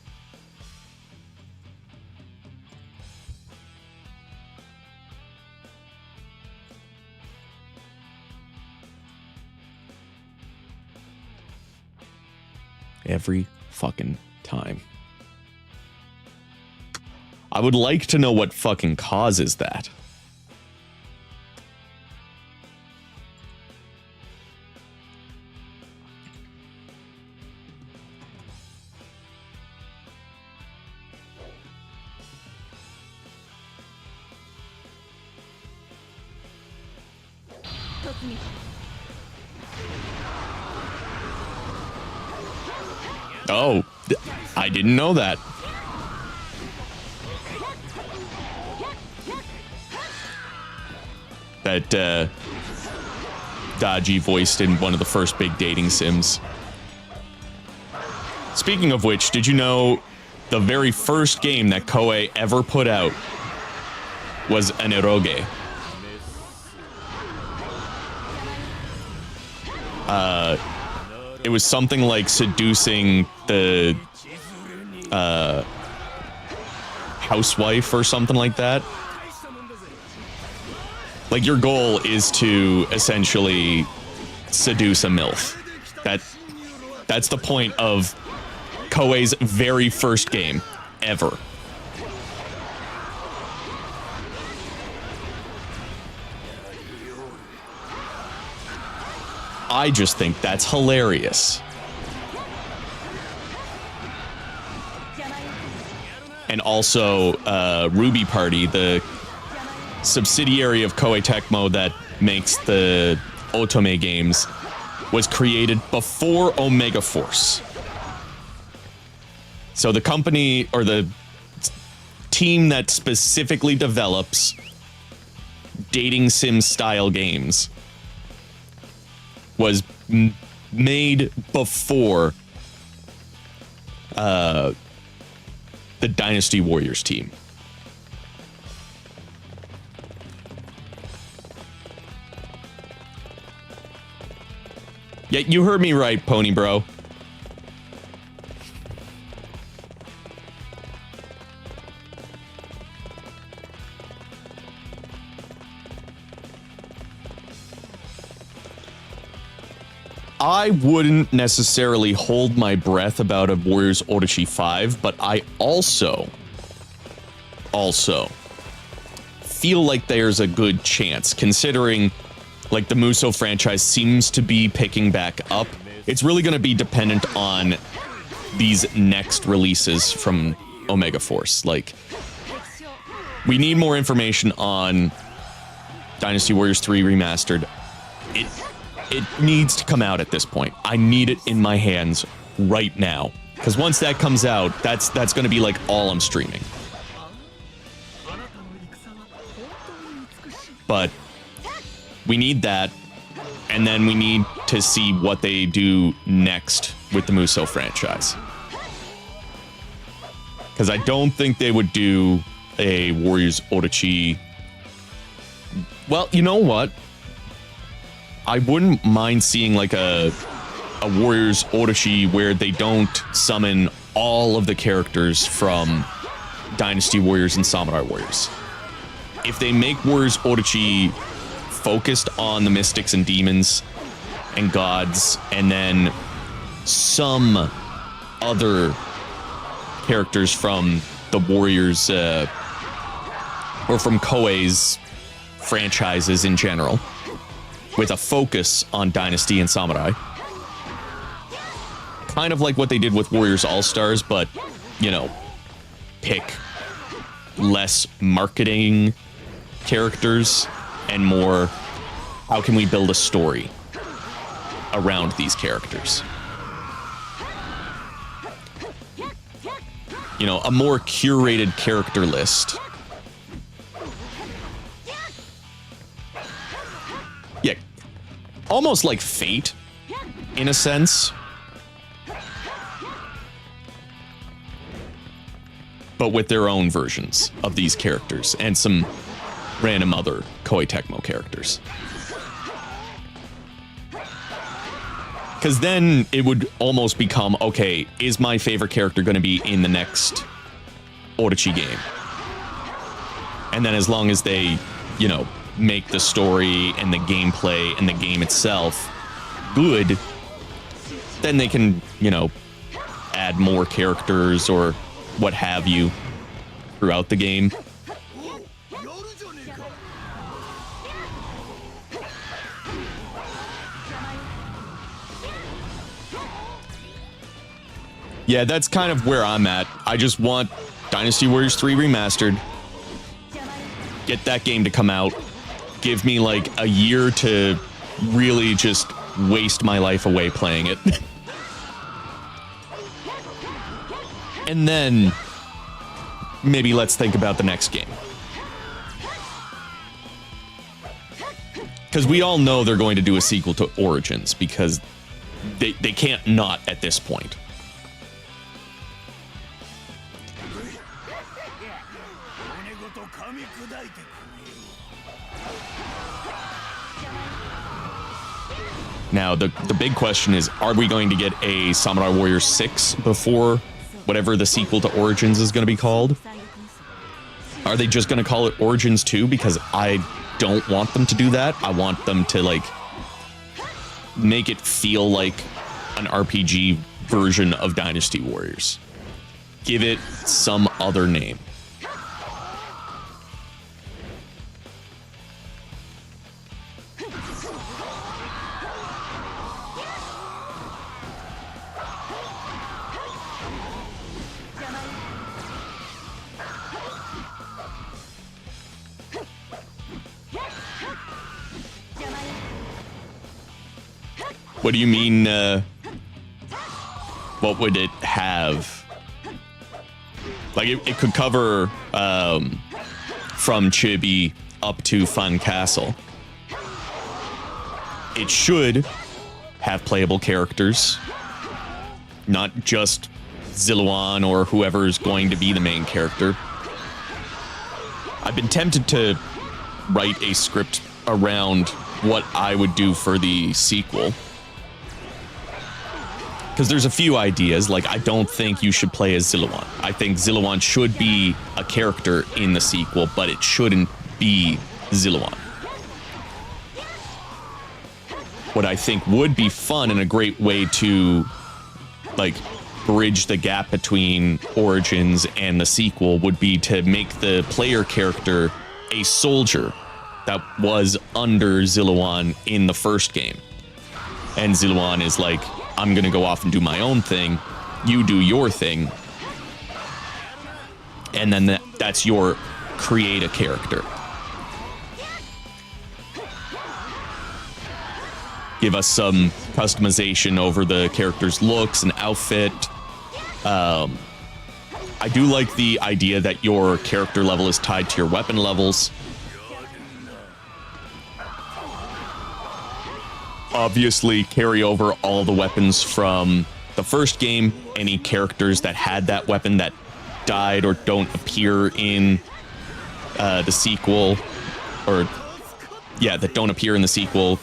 Every fucking time. I would like to know what fucking causes that. Oh, I didn't know that. That, Dodgy voiced in one of the first big dating sims. Speaking of which, did you know the very first game that Koei ever put out was an eroge? It was something like seducing the housewife or something like that. Like, your goal is to essentially seduce a MILF. That's the point of Koei's very first game ever. I just think that's hilarious. And also, Ruby Party, the subsidiary of Koei Tecmo that makes the Otome games, was created before Omega Force. So the company, or the team that specifically develops dating sim style games, was made before the Dynasty Warriors team. Yeah, you heard me right, Pony Bro. I wouldn't necessarily hold my breath about a Warriors Orochi 5, but I also feel like there's a good chance, considering like the Musou franchise seems to be picking back up. It's really going to be dependent on these next releases from Omega Force. Like, we need more information on Dynasty Warriors 3 Remastered. It needs to come out at this point. I need it in my hands right now. Because once that comes out, that's going to be like all I'm streaming. But we need that, and then we need to see what they do next with the Musou franchise. Because I don't think they would do a Warriors Orochi. Well, you know what? I wouldn't mind seeing like a Warriors Orochi where they don't summon all of the characters from Dynasty Warriors and Samurai Warriors. If they make Warriors Orochi focused on the mystics and demons and gods, and then some other characters from the Warriors or from Koei's franchises in general, with a focus on Dynasty and Samurai. Kind of like what they did with Warriors All-Stars, but, you know, pick less marketing characters and more how can we build a story around these characters. You know, a more curated character list. Yeah, almost like Fate, in a sense. But with their own versions of these characters and some random other Koei Tecmo characters. Because then it would almost become, okay, is my favorite character going to be in the next Orochi game? And then as long as they, you know, make the story and the gameplay and the game itself good, then they can, you know, add more characters or what have you throughout the game. Yeah, that's kind of where I'm at. I just want Dynasty Warriors 3 Remastered. Get that game to come out. Give me like a year to really just waste my life away playing it. And then maybe let's think about the next game. Because we all know they're going to do a sequel to Origins, because they can't not at this point. Now, the big question is, are we going to get a Samurai Warriors 6 before whatever the sequel to Origins is going to be called? Are they just going to call it Origins 2? Because I don't want them to do that. I want them to, like, make it feel like an RPG version of Dynasty Warriors. Give it some other name. What do you mean, what would it have? Like, it could cover from Chibi up to Fun Castle. It should have playable characters, not just Zilluan or whoever's going to be the main character. I've been tempted to write a script around what I would do for the sequel. Because there's a few ideas, like I don't think you should play as Zilluan. I think Zilluan should be a character in the sequel, but it shouldn't be Zilluan. what I think would be fun and a great way to like bridge the gap between Origins and the sequel would be to make the player character a soldier that was under Zilliwan in the first game. And Zilliwan is like, I'm gonna go off and do my own thing, you do your thing, and then that's your create a character. Give us some customization over the character's looks and outfit. I do like the idea that your character level is tied to your weapon levels. Obviously, carry over all the weapons from the first game. Any characters that had that weapon that died or don't appear in the sequel, or yeah, that don't appear in the sequel,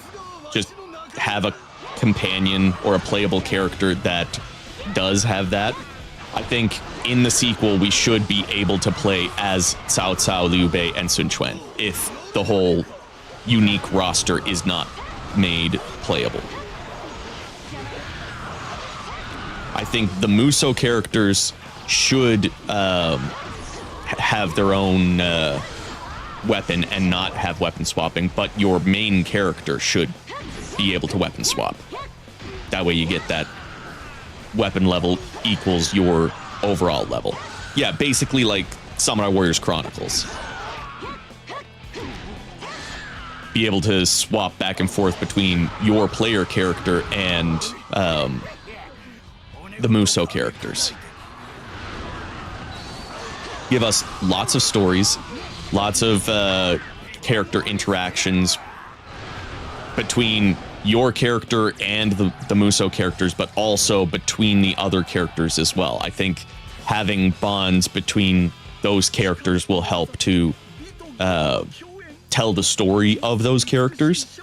just have a companion or a playable character that does have that. I think in the sequel we should be able to play as Cao Cao, Liu Bei, and Sun Quan if the whole unique roster is not made playable. I think the Musou characters should have their own weapon and not have weapon swapping, but your main character should be able to weapon swap. That way you get that weapon level equals your overall level. Yeah, basically like Samurai Warriors Chronicles. Be able to swap back and forth between your player character and the Musou characters. Give us lots of stories, lots of character interactions between your character and the Musou characters, but also between the other characters as well. I think having bonds between those characters will help to tell the story of those characters.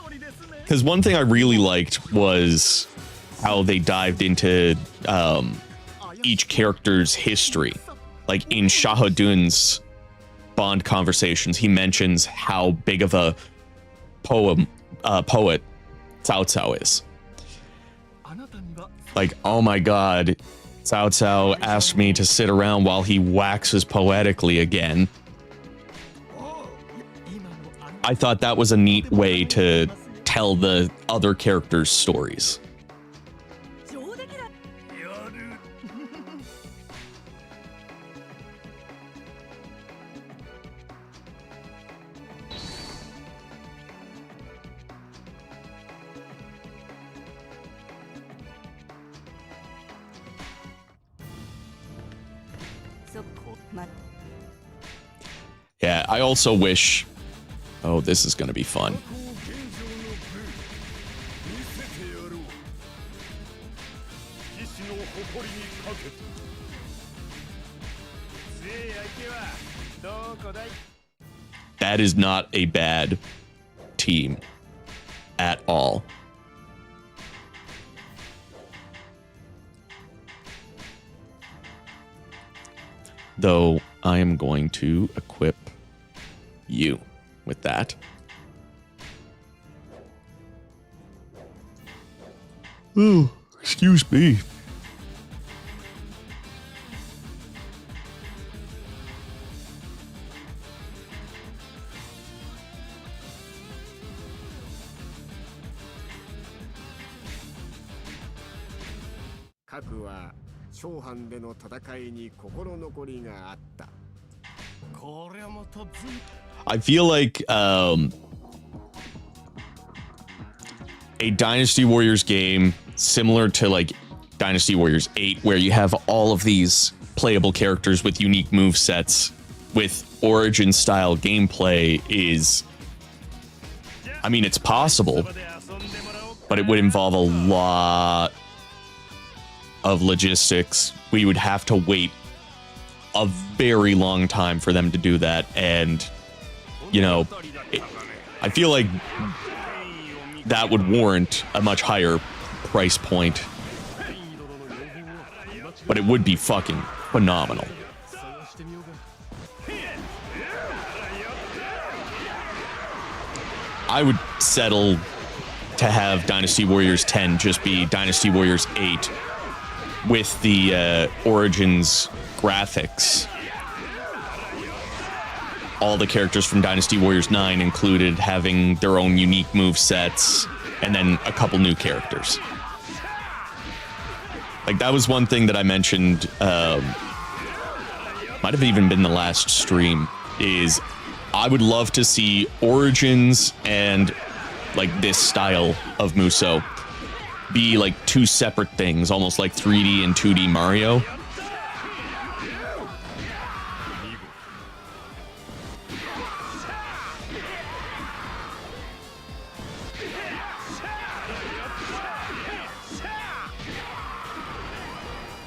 Because one thing I really liked was how they dived into each character's history. Like in Shahadun's Bond conversations, he mentions how big of a poet Cao Cao is. Like, oh my god, Cao Cao asked me to sit around while he waxes poetically again. I thought that was a neat way to tell the other characters' stories. Yeah, I also wish... Oh, this is going to be fun. That is not a bad team at all. Though I am going to equip you with that. Oh, excuse me. I feel like a Dynasty Warriors game similar to like Dynasty Warriors 8, where you have all of these playable characters with unique movesets with Origin style gameplay is, I mean, it's possible, but it would involve a lot of logistics. We would have to wait a very long time for them to do that, and you know, I feel like that would warrant a much higher price point, but it would be fucking phenomenal. I would settle to have Dynasty Warriors 10 just be Dynasty Warriors 8 with the Origins graphics. All the characters from Dynasty Warriors 9 included having their own unique move sets, and then a couple new characters. Like, that was one thing that I mentioned, might have even been the last stream, is I would love to see Origins and, like, this style of Musou be, like, two separate things, almost like 3D and 2D Mario.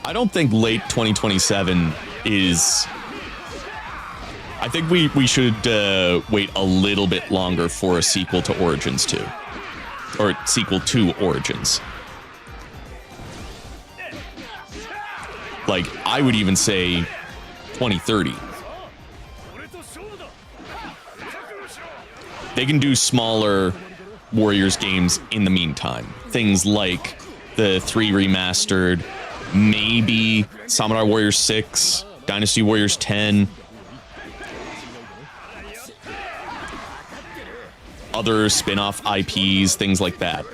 I don't think late 2027 is... I think we should wait a little bit longer for a sequel to Origins 2. Or sequel to Origins. Like, I would even say 2030. They can do smaller Warriors games in the meantime. Things like the 3 remastered, maybe Samurai Warriors 6, Dynasty Warriors 10, other spin-off IPs, things like that.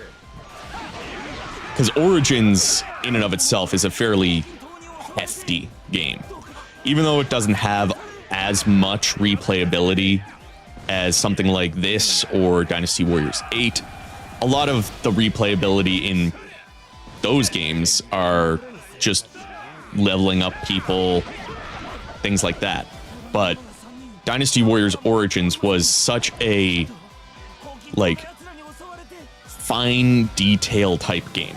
Because Origins, in and of itself, is a fairly hefty game. Even though it doesn't have as much replayability as something like this or Dynasty Warriors 8, a lot of the replayability in those games are just leveling up people, things like that. But Dynasty Warriors Origins was such a, like, fine detail type game.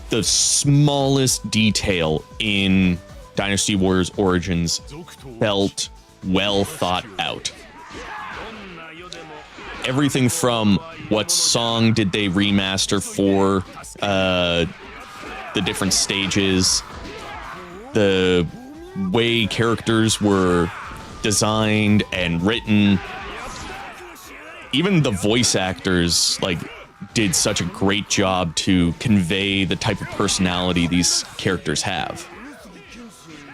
The smallest detail in Dynasty Warriors Origins felt well thought out. Everything from what song did they remaster for the different stages, the way characters were designed and written, even the voice actors, like, did such a great job to convey the type of personality these characters have.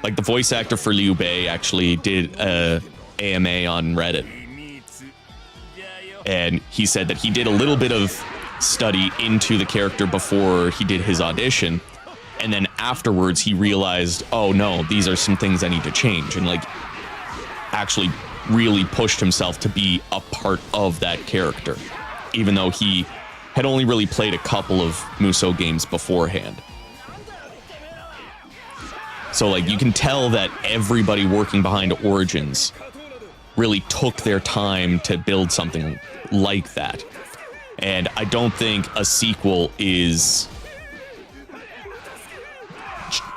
Like, the voice actor for Liu Bei actually did a AMA on Reddit, and he said that he did a little bit of study into the character before he did his audition, and then afterwards he realized, oh no, these are some things I need to change, and, like, actually really pushed himself to be a part of that character, even though he had only really played a couple of Musou games beforehand. So, like, you can tell that everybody working behind Origins really took their time to build something like that. And I don't think a sequel is...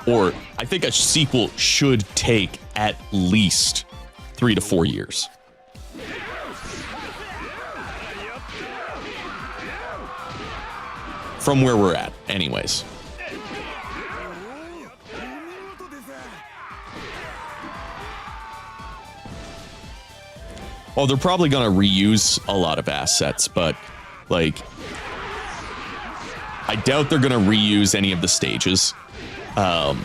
Or, I think a sequel should take at least 3 to 4 years. From where we're at, anyways. Well, they're probably going to reuse a lot of assets, but, like, I doubt they're going to reuse any of the stages. I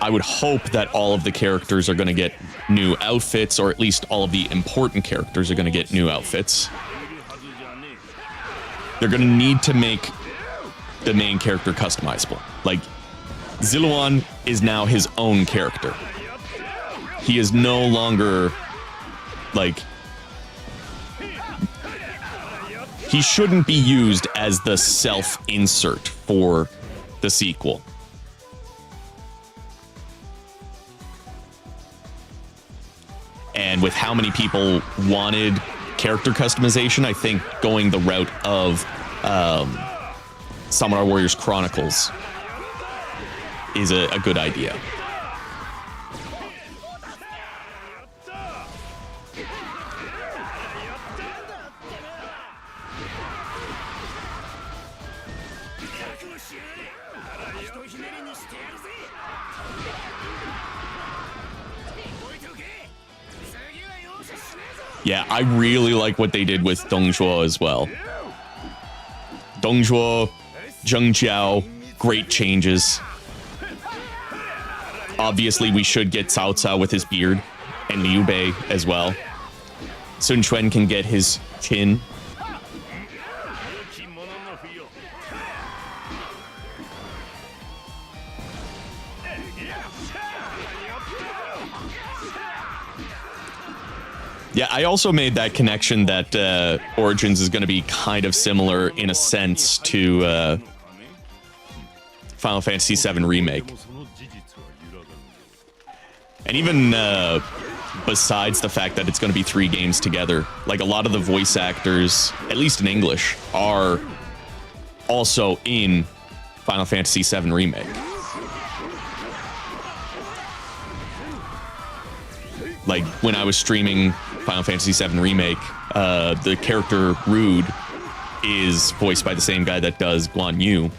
would hope that all of the characters are going to get new outfits, or at least all of the important characters are going to get new outfits. They're going to need to make the main character customizable. Like, Ziluan is now his own character. He is no longer, like... He shouldn't be used as the self-insert for the sequel. And with how many people wanted character customization, I think going the route of Samurai Warriors Chronicles is a good idea. Yeah, I really like what they did with Dongzhuo as well. Dongzhuo, Zheng Jiao, great changes. Obviously, we should get Cao Cao with his beard, and Liu Bei as well. Sun Quan can get his chin. Yeah, I also made that connection that Origins is going to be kind of similar in a sense to Final Fantasy VII Remake. And even besides the fact that it's going to be 3 games together, like a lot of the voice actors, at least in English, are also in Final Fantasy VII Remake. Like, when I was streaming Final Fantasy VII Remake, the character Rude is voiced by the same guy that does Guan Yu.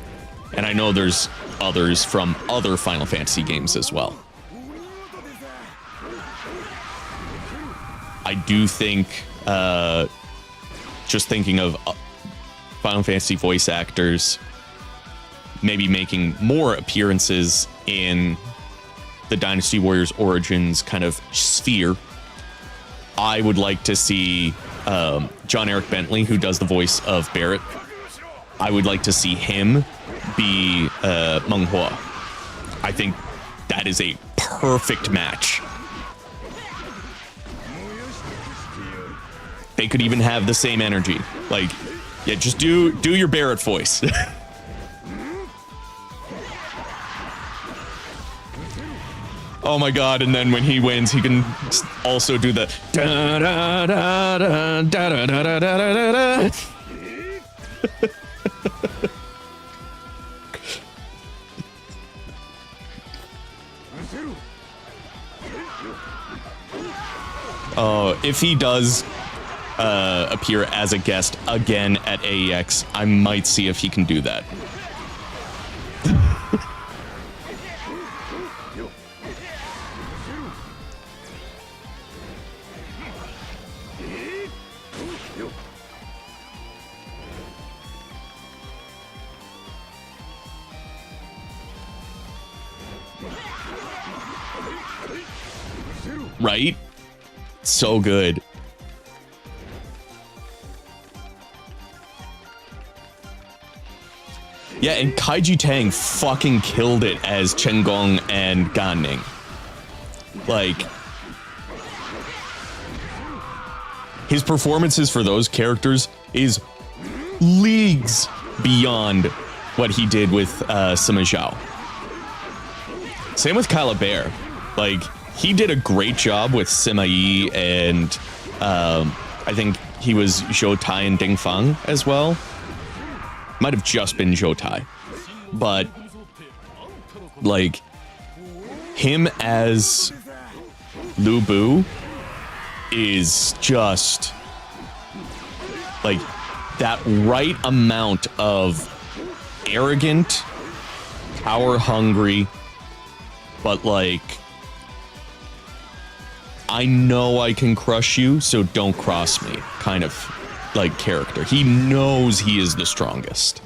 And I know there's others from other Final Fantasy games as well. I do think, just thinking of Final Fantasy voice actors maybe making more appearances in the Dynasty Warriors Origins kind of sphere, I would like to see John Eric Bentley, who does the voice of Barrett. I would like to see him be Meng Huo. I think that is a perfect match. They could even have the same energy. Like, yeah, just do your Barrett voice. Oh my god, and then when he wins, he can also do the da da da da da da da da da. Oh, if he does appear as a guest again at AEX, I might see if he can do that. Right? So good. Yeah, and Kaiji Tang fucking killed it as Chen Gong and Gan Ning. Like, his performances for those characters is leagues beyond what he did with Sima Zhao. Same with Calibert. Like, he did a great job with Sima Yi, and I think he was Zhou Tai and Ding Feng as well. Might have just been Zhou Tai. But, like, him as Lu Bu is just, like, that right amount of arrogant, power-hungry, but, like, I know I can crush you, so don't cross me, kind of, like, character. He knows he is the strongest.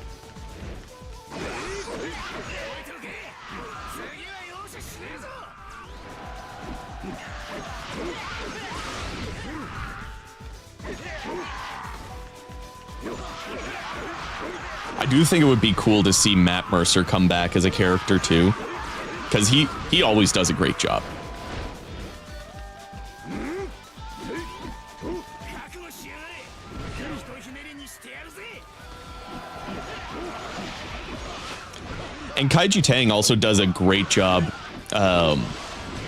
I do think it would be cool to see Matt Mercer come back as a character, too. Because he always does a great job. And Kaiji Tang also does a great job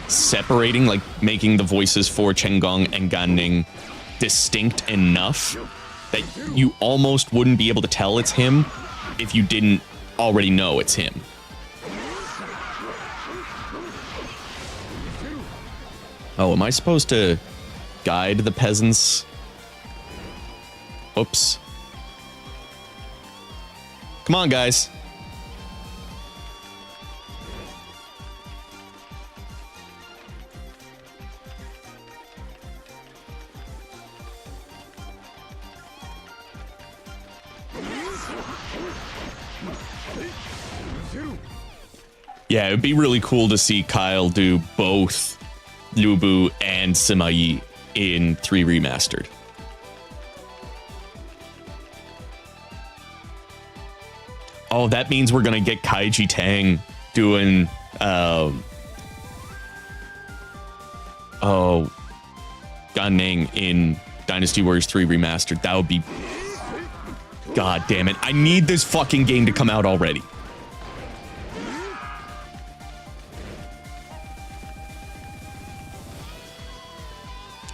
separating, like, making the voices for Chen Gong and Gan Ning distinct enough that you almost wouldn't be able to tell it's him if you didn't already know it's him. Oh, am I supposed to guide the peasants? Oops. Come on, guys. Yeah, it'd be really cool to see Kyle do both Lubu and Sima in 3 Remastered. Oh, that means we're gonna get Kaiji Tang doing Gan Ning in Dynasty Warriors 3 Remastered. That would be... God damn it. I need this fucking game to come out already.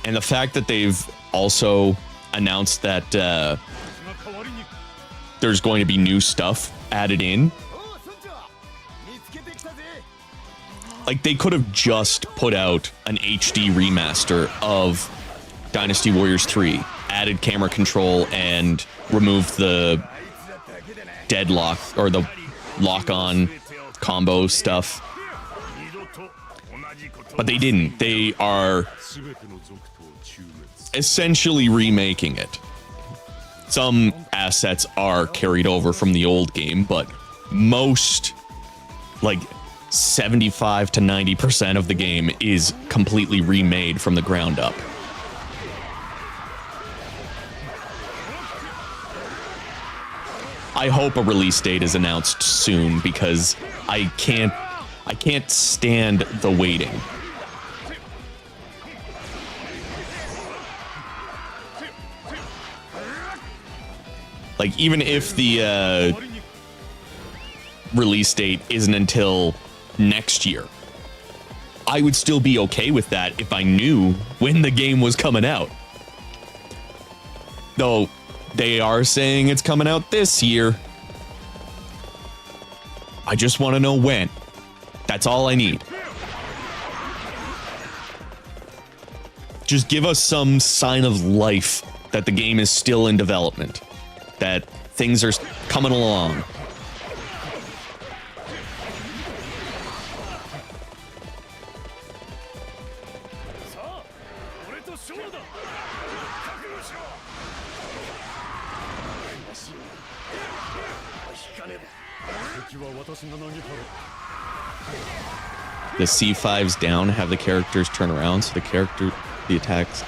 And the fact that they've also announced that there's going to be new stuff added in. Like, they could have just put out an HD remaster of Dynasty Warriors 3, added camera control, and removed the deadlock or the lock-on combo stuff. But they didn't. They are essentially remaking it. Some assets are carried over from the old game, but most, like 75 to 90% of the game is completely remade from the ground up. I hope a release date is announced soon because I can't stand the waiting. Like, even if the release date isn't until next year, I would still be okay with that if I knew when the game was coming out. Though, they are saying it's coming out this year. I just want to know when. That's all I need. Just give us some sign of life that the game is still in development. That things are coming along. The C5s down have the characters turn around, so the attacks.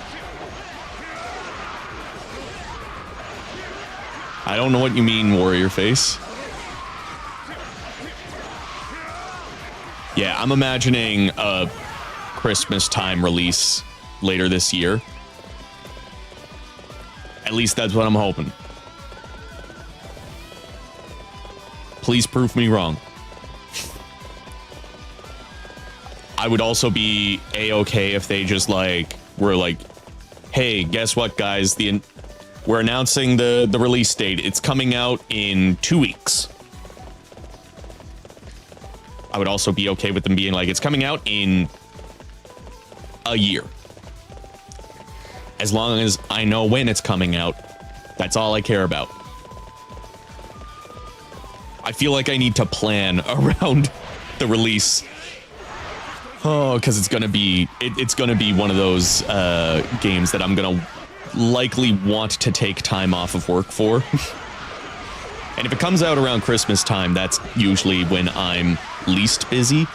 I don't know what you mean, Warrior Face. Yeah, I'm imagining a Christmas time release later this year. At least that's what I'm hoping. Please prove me wrong. I would also be A-okay if they just were like, hey, guess what, guys? We're announcing the release date. It's coming out in 2 weeks. I would also be okay with them being like, it's coming out in a year. As long as I know when it's coming out, that's all I care about. I feel like I need to plan around the release. Oh, because it's gonna be one of those games that I'm gonna likely want to take time off of work for. And if it comes out around Christmas time, that's usually when I'm least busy.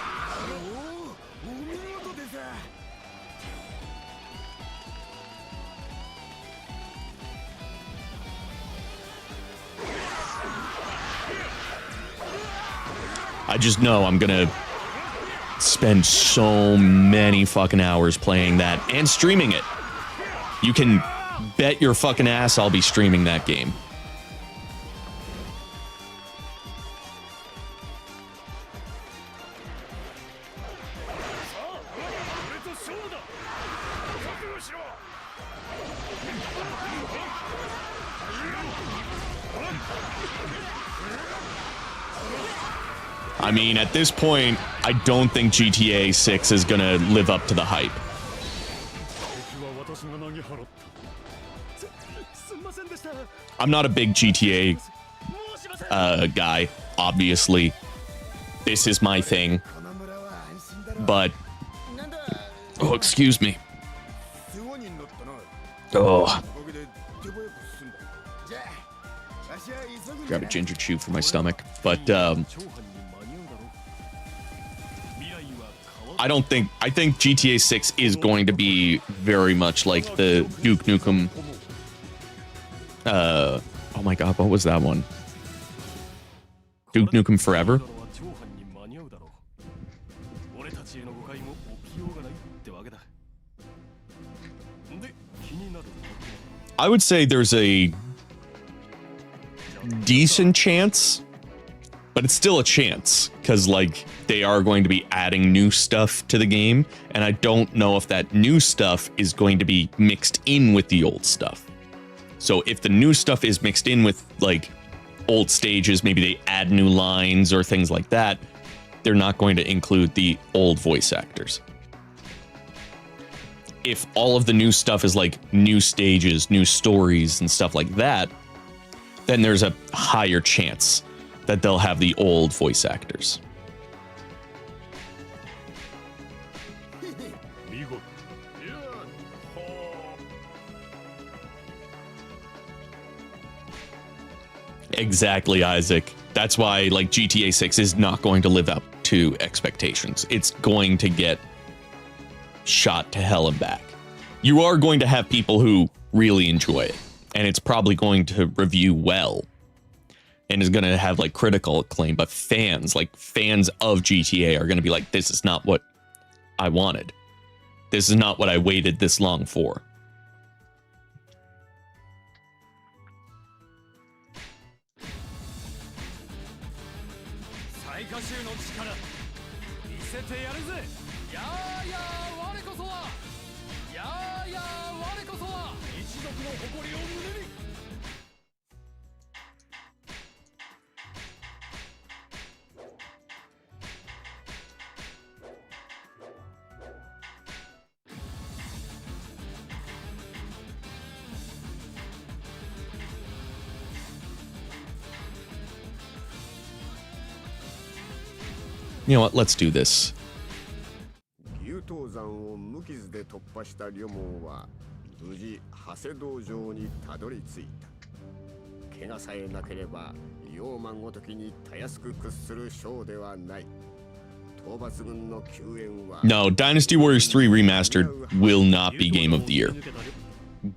I just know I'm gonna spend so many fucking hours playing that and streaming it. You can bet your fucking ass I'll be streaming that game. I mean, at this point, I don't think GTA 6 is gonna live up to the hype. I'm not a big GTA guy, obviously. This is my thing. But... oh, excuse me. Oh. grab a ginger chew for my stomach. But I think GTA 6 is going to be very much like the Duke Nukem. Oh my god, what was that one? Duke Nukem Forever? I would say there's a decent chance, but it's still a chance, because like they are going to be adding new stuff to the game, and I don't know if that new stuff is going to be mixed in with the old stuff. So if the new stuff is mixed in with like old stages, maybe they add new lines or things like that, they're not going to include the old voice actors. If all of the new stuff is like new stages, new stories and stuff like that, then there's a higher chance that they'll have the old voice actors. Exactly, Isaac. That's why like GTA 6 is not going to live up to expectations. It's going to get shot to hell and back. You are going to have people who really enjoy it, and it's probably going to review well and is going to have like critical acclaim, but fans of GTA are going to be like, this is not what I wanted. This is not what I waited this long for. You know what? Let's do this. No, Dynasty Warriors 3 Remastered will not be Game of the Year,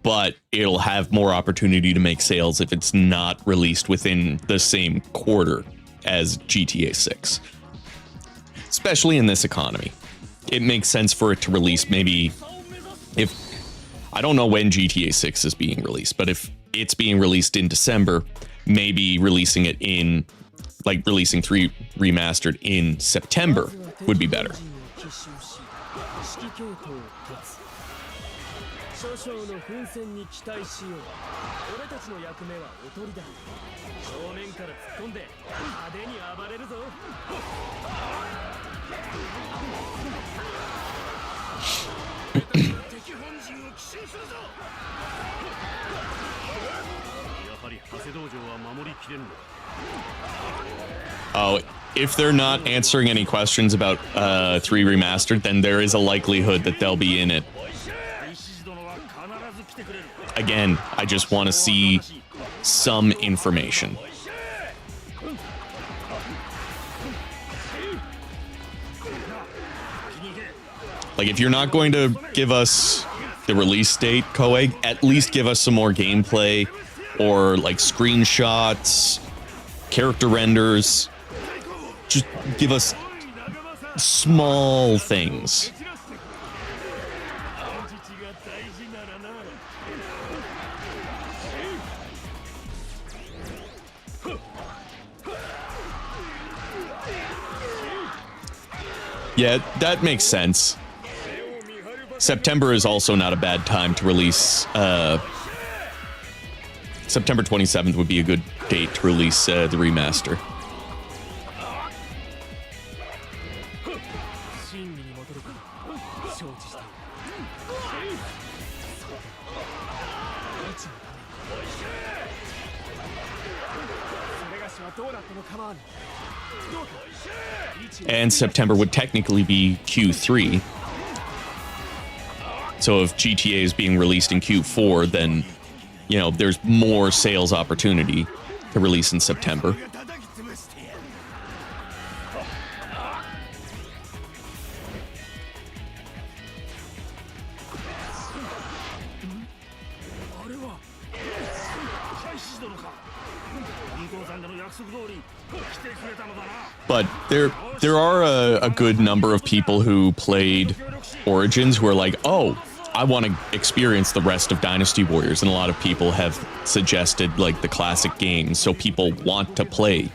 but it'll have more opportunity to make sales if it's not released within the same quarter as GTA 6. Especially in this economy. It makes sense for it to release maybe if... I don't know when GTA 6 is being released, but if it's being released in December, maybe releasing it in... like releasing 3 Remastered in September would be better. Oh, if they're not answering any questions about 3 Remastered, then there is a likelihood that they'll be in it. Again, I just want to see some information. Like, if you're not going to give us the release date, Koei, at least give us some more gameplay or, like, screenshots, character renders. Just give us small things. Yeah, that makes sense. September is also not a bad time to release. September 27th would be a good date to release the remaster. And September would technically be Q3. So if GTA is being released in Q4, then, you know, there's more sales opportunity to release in September. But there are a good number of people who played Origins who are like, oh, I want to experience the rest of Dynasty Warriors, and a lot of people have suggested like the classic games, so people want to play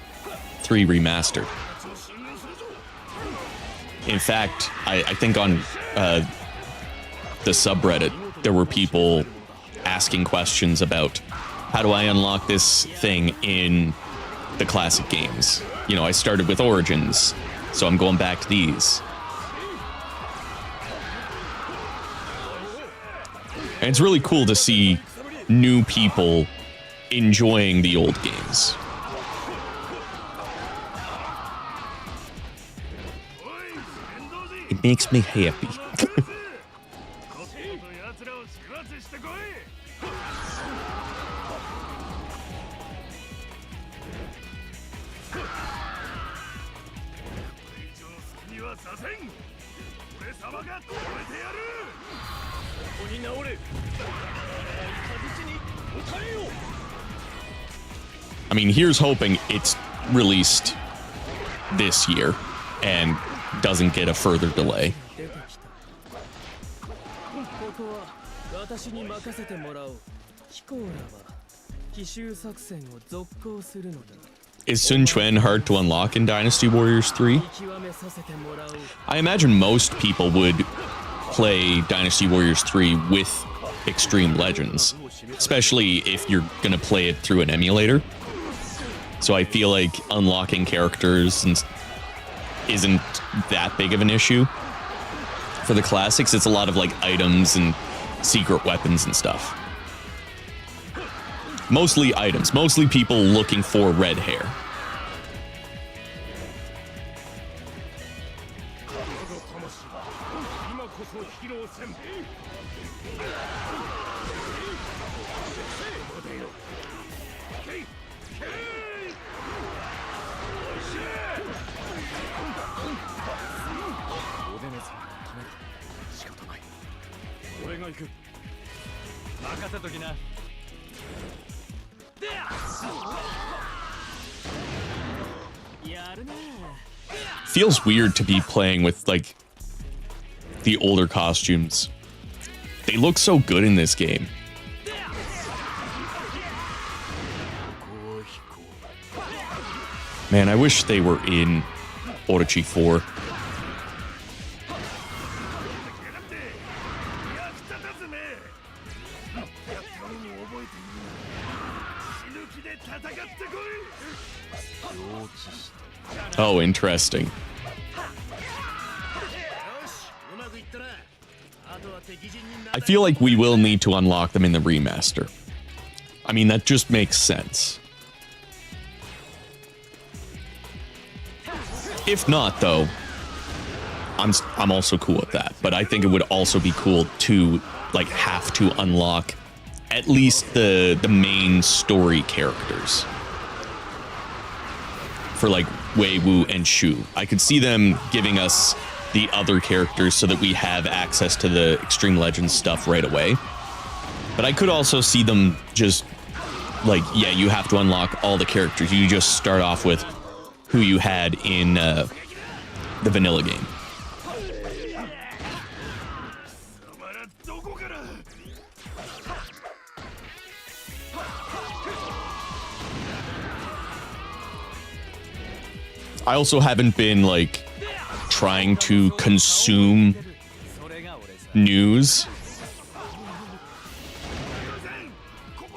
3 Remastered. In fact, I think on the subreddit there were people asking questions about how do I unlock this thing in the classic games. You know, I started with Origins, so I'm going back to these. And it's really cool to see new people enjoying the old games. It makes me happy. I mean, here's hoping it's released this year and doesn't get a further delay. Is Sun Quan hard to unlock in Dynasty Warriors 3? I imagine most people would play Dynasty Warriors 3 with Extreme Legends, especially if you're going to play it through an emulator. So I feel like unlocking characters isn't that big of an issue. For the classics, it's a lot of like items and secret weapons and stuff. Mostly items, mostly people looking for red hair. Feels weird to be playing with like the older costumes. They look so good in this game. Man, I wish they were in Orochi 4. Oh, interesting. I feel like we will need to unlock them in the remaster. I mean, that just makes sense. If not, though, I'm also cool with that. But I think it would also be cool to like have to unlock at least the main story characters. For like Wei Wu and Shu. I could see them giving us the other characters so that we have access to the Extreme Legends stuff right away. But I could also see them just like, yeah, you have to unlock all the characters. You just start off with who you had in the vanilla game. I also haven't been like trying to consume news.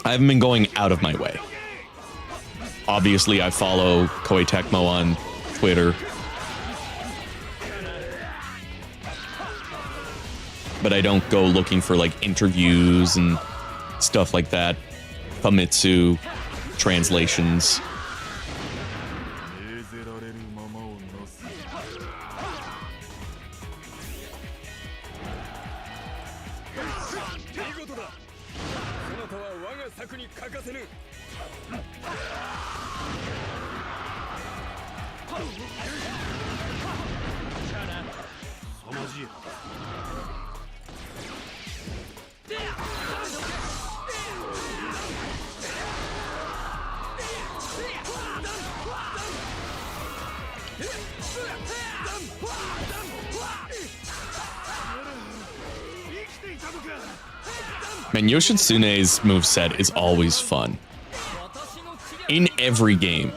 I haven't been going out of my way. Obviously, I follow Koei Tecmo on Twitter. But I don't go looking for like interviews and stuff like that. Famitsu, translations. Man, Yoshitsune's moveset is always fun. In every game.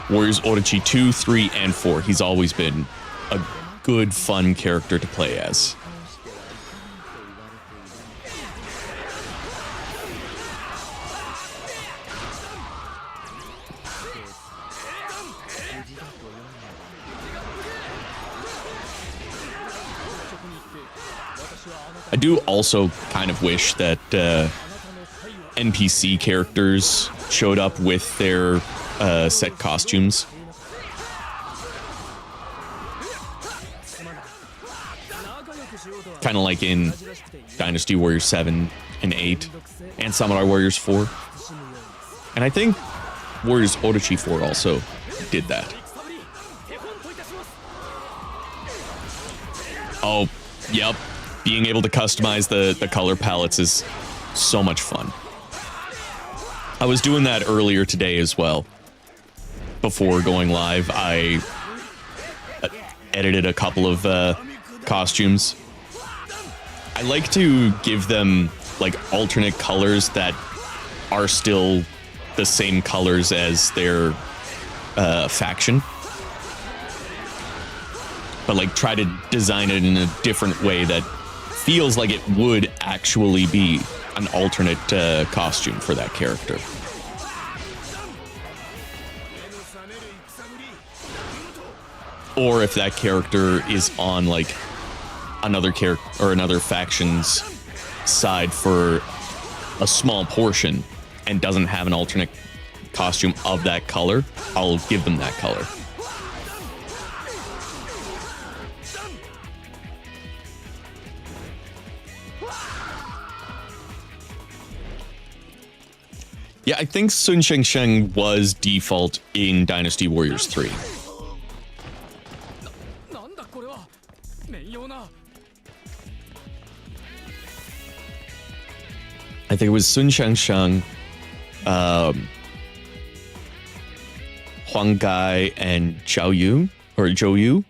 Warriors Orochi 2, 3, and 4. He's always been a good, fun character to play as. I do also kind of wish that NPC characters showed up with their set costumes. Kind of like in Dynasty Warriors 7 and 8 and Samurai Warriors 4. And I think Warriors Orochi 4 also did that. Oh, yep. Being able to customize the color palettes is so much fun. I was doing that earlier today as well. Before going live, I edited a couple of costumes. I like to give them like alternate colors that are still the same colors as their faction. But like try to design it in a different way that feels like it would actually be an alternate costume for that character. Or if that character is on like another character or another faction's side for a small portion and doesn't have an alternate costume of that color, I'll give them that color. Yeah, I think Sun Shengsheng was default in Dynasty Warriors 3. I think it was Sun Shengsheng, Huang Gai, and Zhao Yu, or Zhou Yu.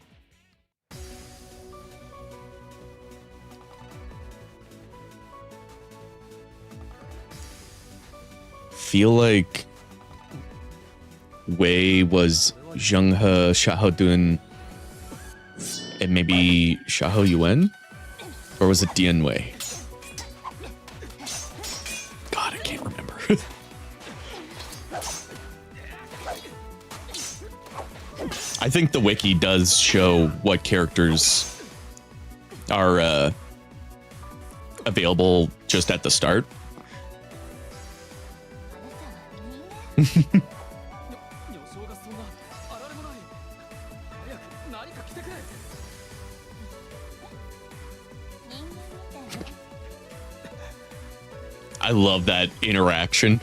Feel like Wei was Zheng He, Xiahou Dun, and maybe Xiahou Yuan? Or was it Dian Wei? God, I can't remember. I think the wiki does show what characters are available just at the start. I love that interaction.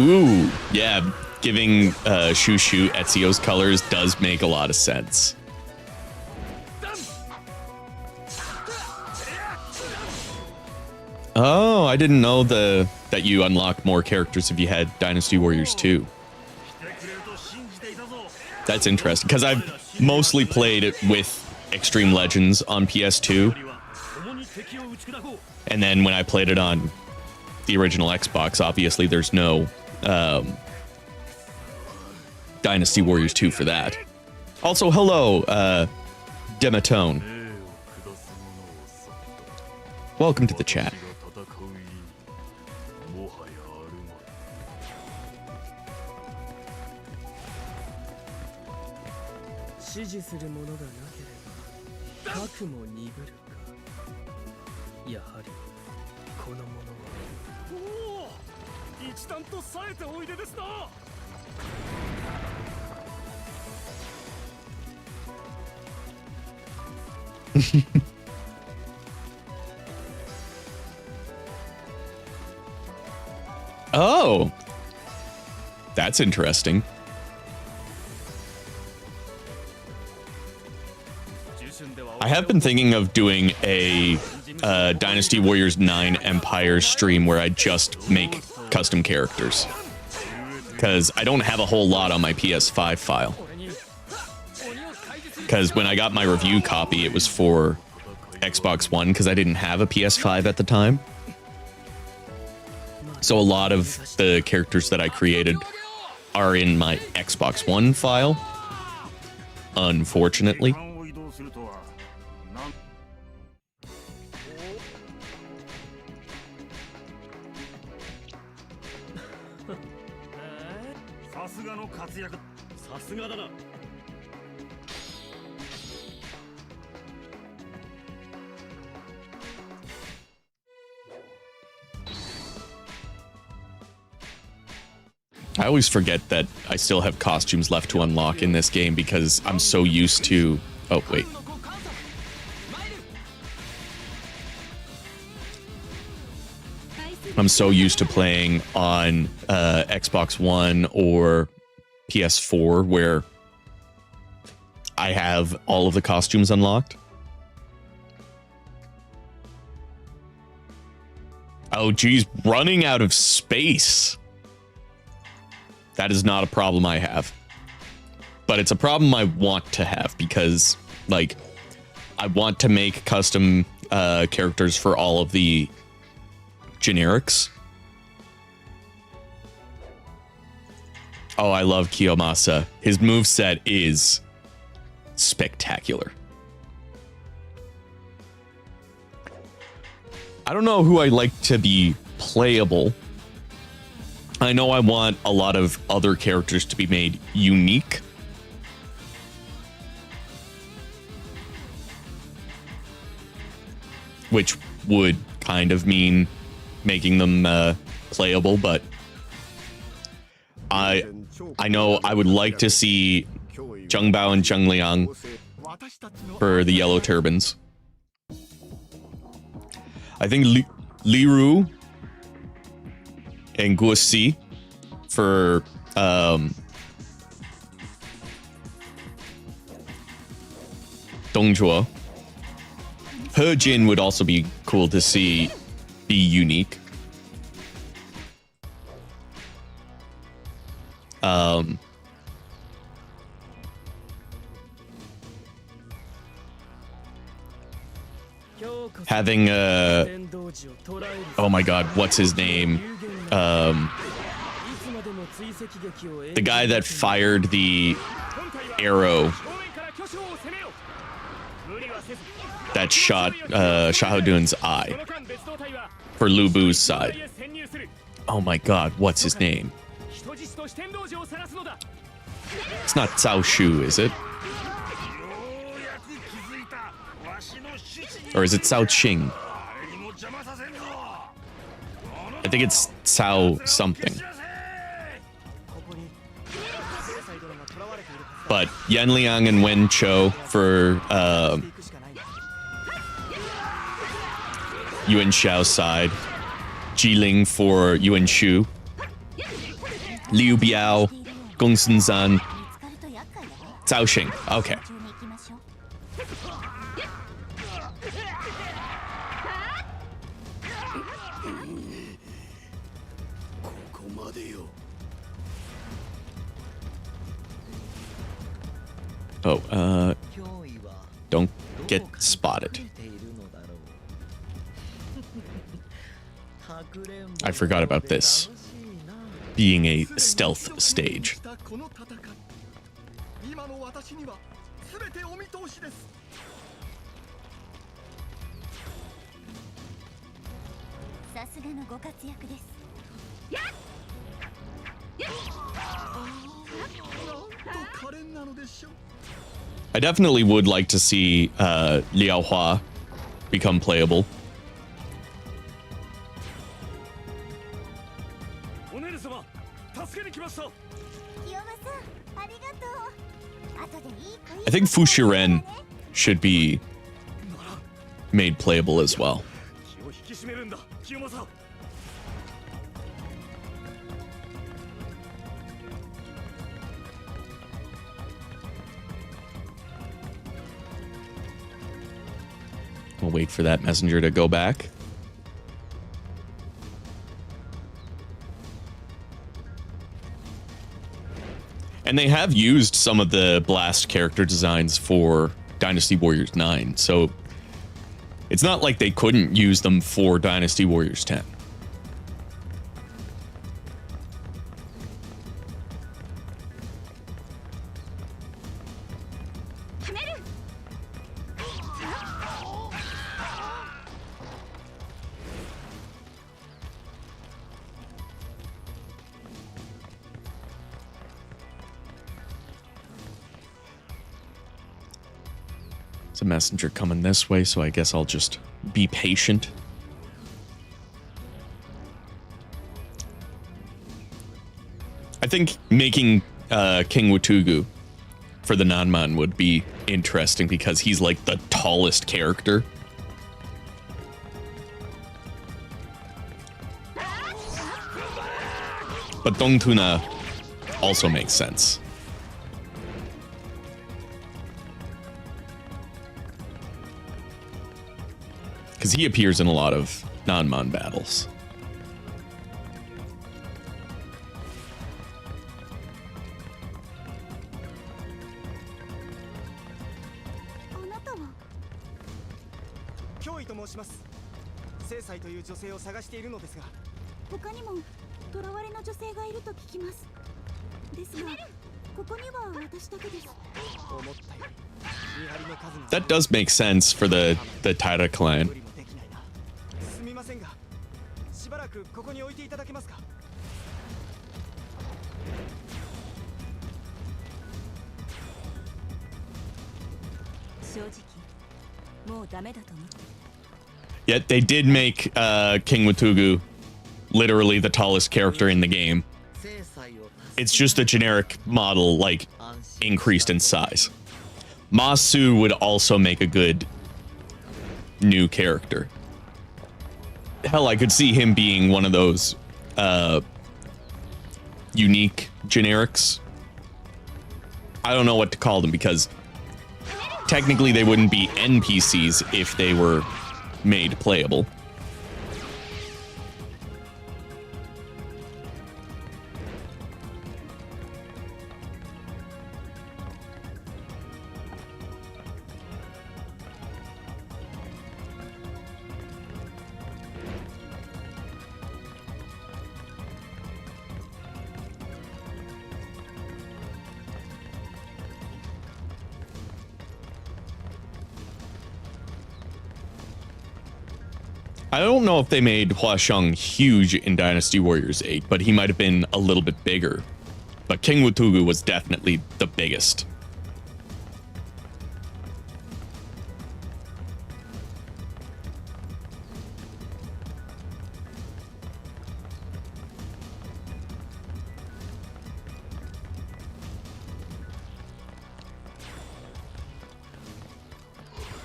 Ooh, yeah, giving Shushu Ezio's colors does make a lot of sense. Oh, I didn't know that you unlocked more characters if you had Dynasty Warriors 2. That's interesting, because I've mostly played it with Extreme Legends on PS2. And then when I played it on the original Xbox, obviously there's no Dynasty Warriors 2 for that. Also, hello, Dematone. Welcome to the chat. やはりこのものは。おお、一段と冴えておいでですな。Oh, that's interesting. I have been thinking of doing a Dynasty Warriors 9 Empire stream where I just make custom characters. Because I don't have a whole lot on my PS5 file. Because when I got my review copy, it was for Xbox One because I didn't have a PS5 at the time. So a lot of the characters that I created are in my Xbox One file, unfortunately. I always forget that I still have costumes left to unlock in this game because I'm so used to... Oh, wait. I'm so used to playing on Xbox One or PS4 where I have all of the costumes unlocked. Oh, geez, running out of space. That is not a problem I have. But it's a problem I want to have because, like, I want to make custom characters for all of the generics. Oh, I love Kiyomasa. His moveset is spectacular. I don't know who I like to be playable. I know I want a lot of other characters to be made unique. Which would kind of mean making them playable, but I know I would like to see Zheng Bao and Zheng Liang for the yellow turbans. I think Li Ru and Guo Si for Dongzhuo. He Jin would also be cool to see be unique. Having oh my god, what's his name? The guy that fired the arrow that shot Shahadun's eye for Lu Bu's side. Oh my god, what's his name? It's not Cao Shu, is it? Or is it Cao Qing? I think it's Cao something. But Yan Liang and Wen Chou for Yuan Xiao's side. Jiling for Yuan Shu. Liu Biao, Gong Shenzan, Cao Xing. Okay. Oh, don't get spotted. I forgot about this being a stealth stage. I definitely would like to see Liao Hua become playable. I think Fushiren should be made playable as well. 気を引き締めるんだ清正 We'll wait for that messenger to go back. And they have used some of the Blast character designs for Dynasty Warriors 9, so it's not like they couldn't use them for Dynasty Warriors 10. It's a messenger coming this way, so I guess I'll just be patient. I think making King Watugu for the Nanman would be interesting because he's like the tallest character. But Dongtuna also makes sense. Because he appears in a lot of Nanman battles. 脅威と申します。聖才という女性を探しているのですが、他にも囚われの女性がいると聞きます。ですが、ここには私だけです。思ったより見張りの数が That does make sense for the Taira clan. すみませんが、しばらくここに置いていただけますか。正直、もうダメだと思って。 Yet they did make King Watugu literally the tallest character in the game. It's just a generic model, like, increased in size. Musou would also make a good new character. Hell, I could see him being one of those unique generics. I don't know what to call them because technically they wouldn't be NPCs if they were made playable. I don't know if they made Huasheng huge in Dynasty Warriors 8, but he might have been a little bit bigger. But King Watugu was definitely the biggest.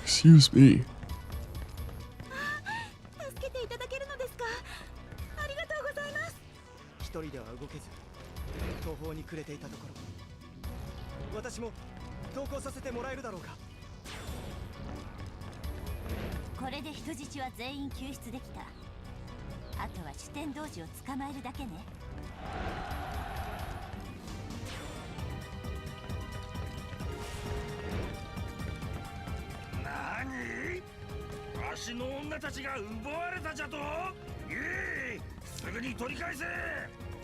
Excuse me. 助けていただけるのですか。ありがとうございます。一人では動けず途方に暮れていたところ、私も同行させてもらえるだろうか。これで人質は全員救出できた。あとは主典同士を捕まえるだけね。私の女たちが奪われたじゃと。すぐに取り返せ。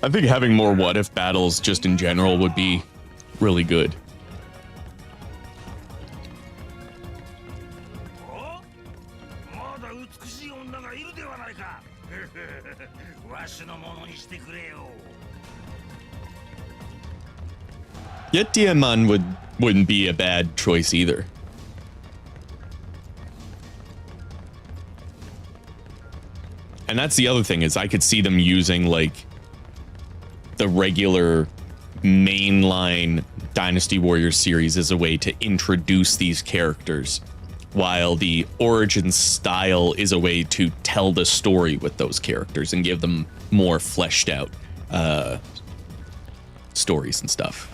I think having more what if battles just in general would be really good. まだ美しい女がいるではないか。わしのものにしてくれよ。 Yet Diamond wouldn't be a bad choice either. And that's the other thing is I could see them using like the regular mainline Dynasty Warriors series as a way to introduce these characters, while the origin style is a way to tell the story with those characters and give them more fleshed out stories and stuff.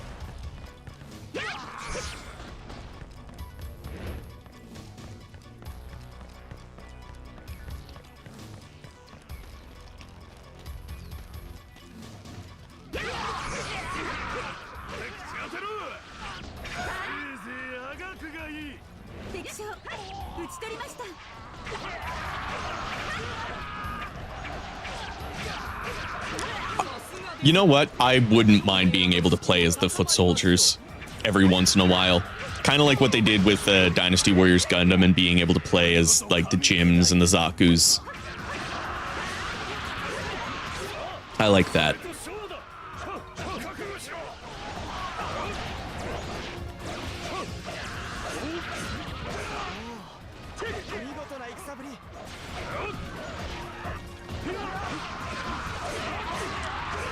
You know what? I wouldn't mind being able to play as the foot soldiers every once in a while. Kind of like what they did with Dynasty Warriors Gundam and being able to play as like the Jims and the Zakus. I like that.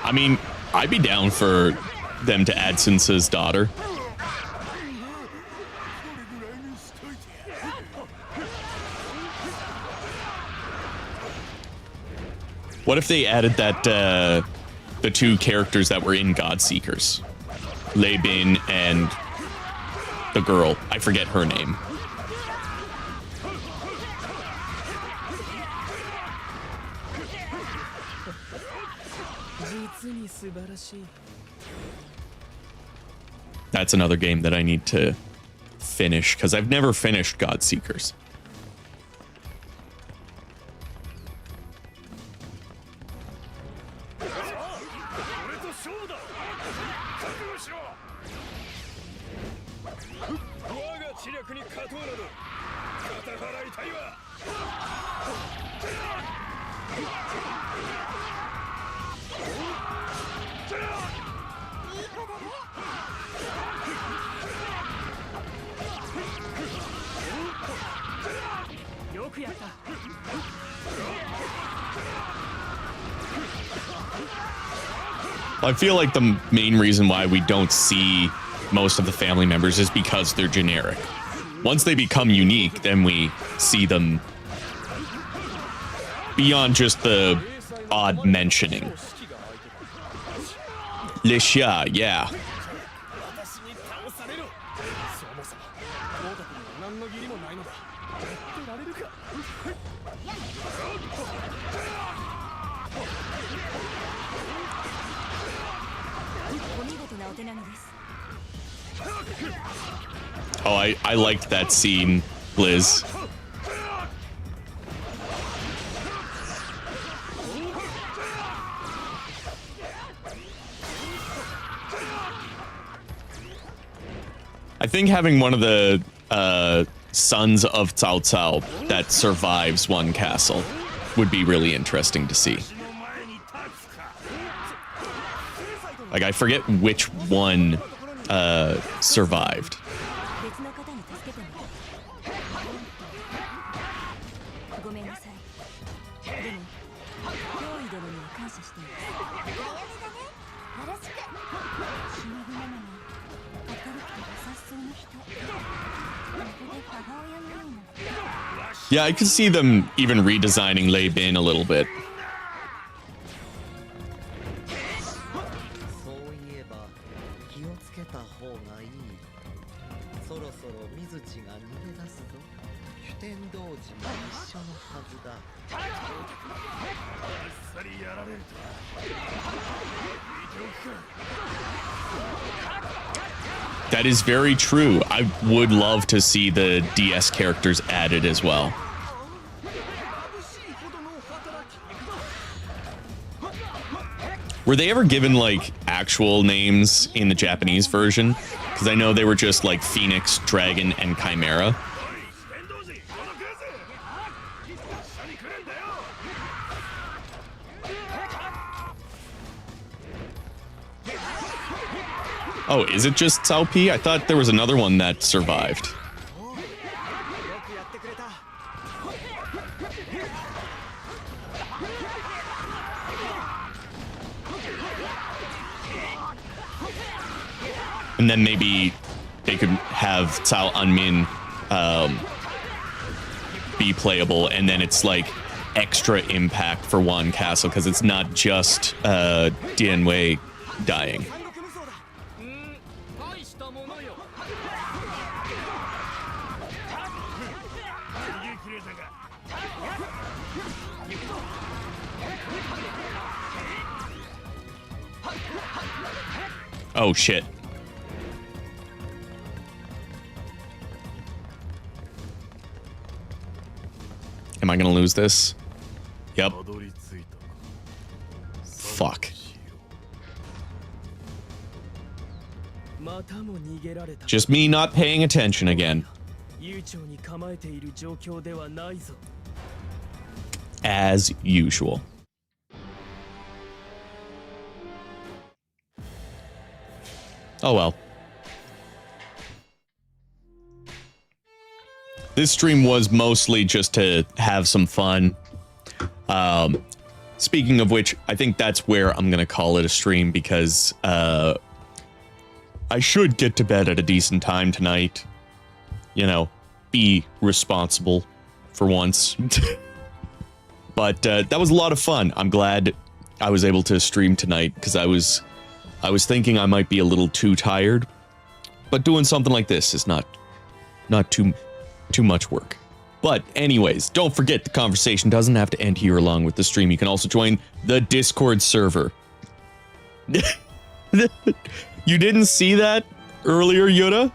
I mean, I'd be down for them to add Sinsa's daughter. What if they added that the two characters that were in Godseekers, Lei Bin and the girl, I forget her name. That's another game that I need to finish because I've never finished Godseekers. I feel like the main reason why we don't see most of the family members is because they're generic. Once they become unique, then we see them beyond just the odd mentioning. Lisha, yeah. Oh, I liked that scene, Liz. I think having one of the sons of Cao Cao that survives one castle would be really interesting to see. Like, I forget which one survived. Yeah, I could see them even redesigning Lei Bin a little bit. That is very true. I would love to see the DS characters added as well. Were they ever given, like, actual names in the Japanese version? Because I know they were just, like, Phoenix, Dragon, and Chimera. Oh, is it just Cao Pi? I thought there was another one that survived. And then maybe they could have Cao Anmin be playable, and then it's like extra impact for one castle because it's not just Dian Wei dying. Oh shit. Am I gonna lose this? Yep. Fuck. Just me not paying attention again. As usual. Oh well. This stream was mostly just to have some fun. Speaking of which, I think that's where I'm gonna call it a stream because I should get to bed at a decent time tonight. You know, be responsible for once. But that was a lot of fun. I'm glad I was able to stream tonight because I was thinking I might be a little too tired, but doing something like this is not too much work. But anyways, don't forget the conversation doesn't have to end here along with the stream. You can also join the Discord server. You didn't see that earlier, Yoda?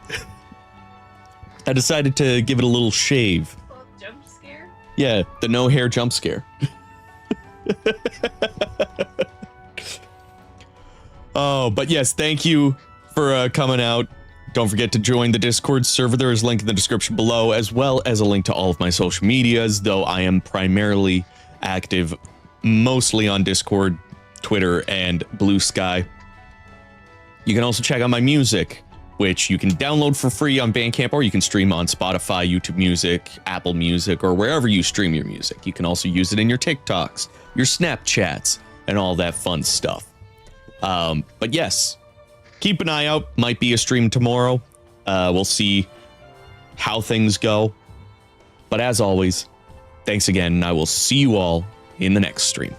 I decided to give it a little shave. Jump scare? Yeah, the no hair jump scare. Oh, but yes, thank you for coming out. Don't forget to join the Discord server. There is a link in the description below, as well as a link to all of my social medias, though I am primarily active mostly on Discord, Twitter, and Blue Sky. You can also check out my music, which you can download for free on Bandcamp, or you can stream on Spotify, YouTube Music, Apple Music, or wherever you stream your music. You can also use it in your TikToks, your Snapchats, and all that fun stuff. But yes, keep an eye out. Might be a stream tomorrow. We'll see how things go. But as always, thanks again, and I will see you all in the next stream.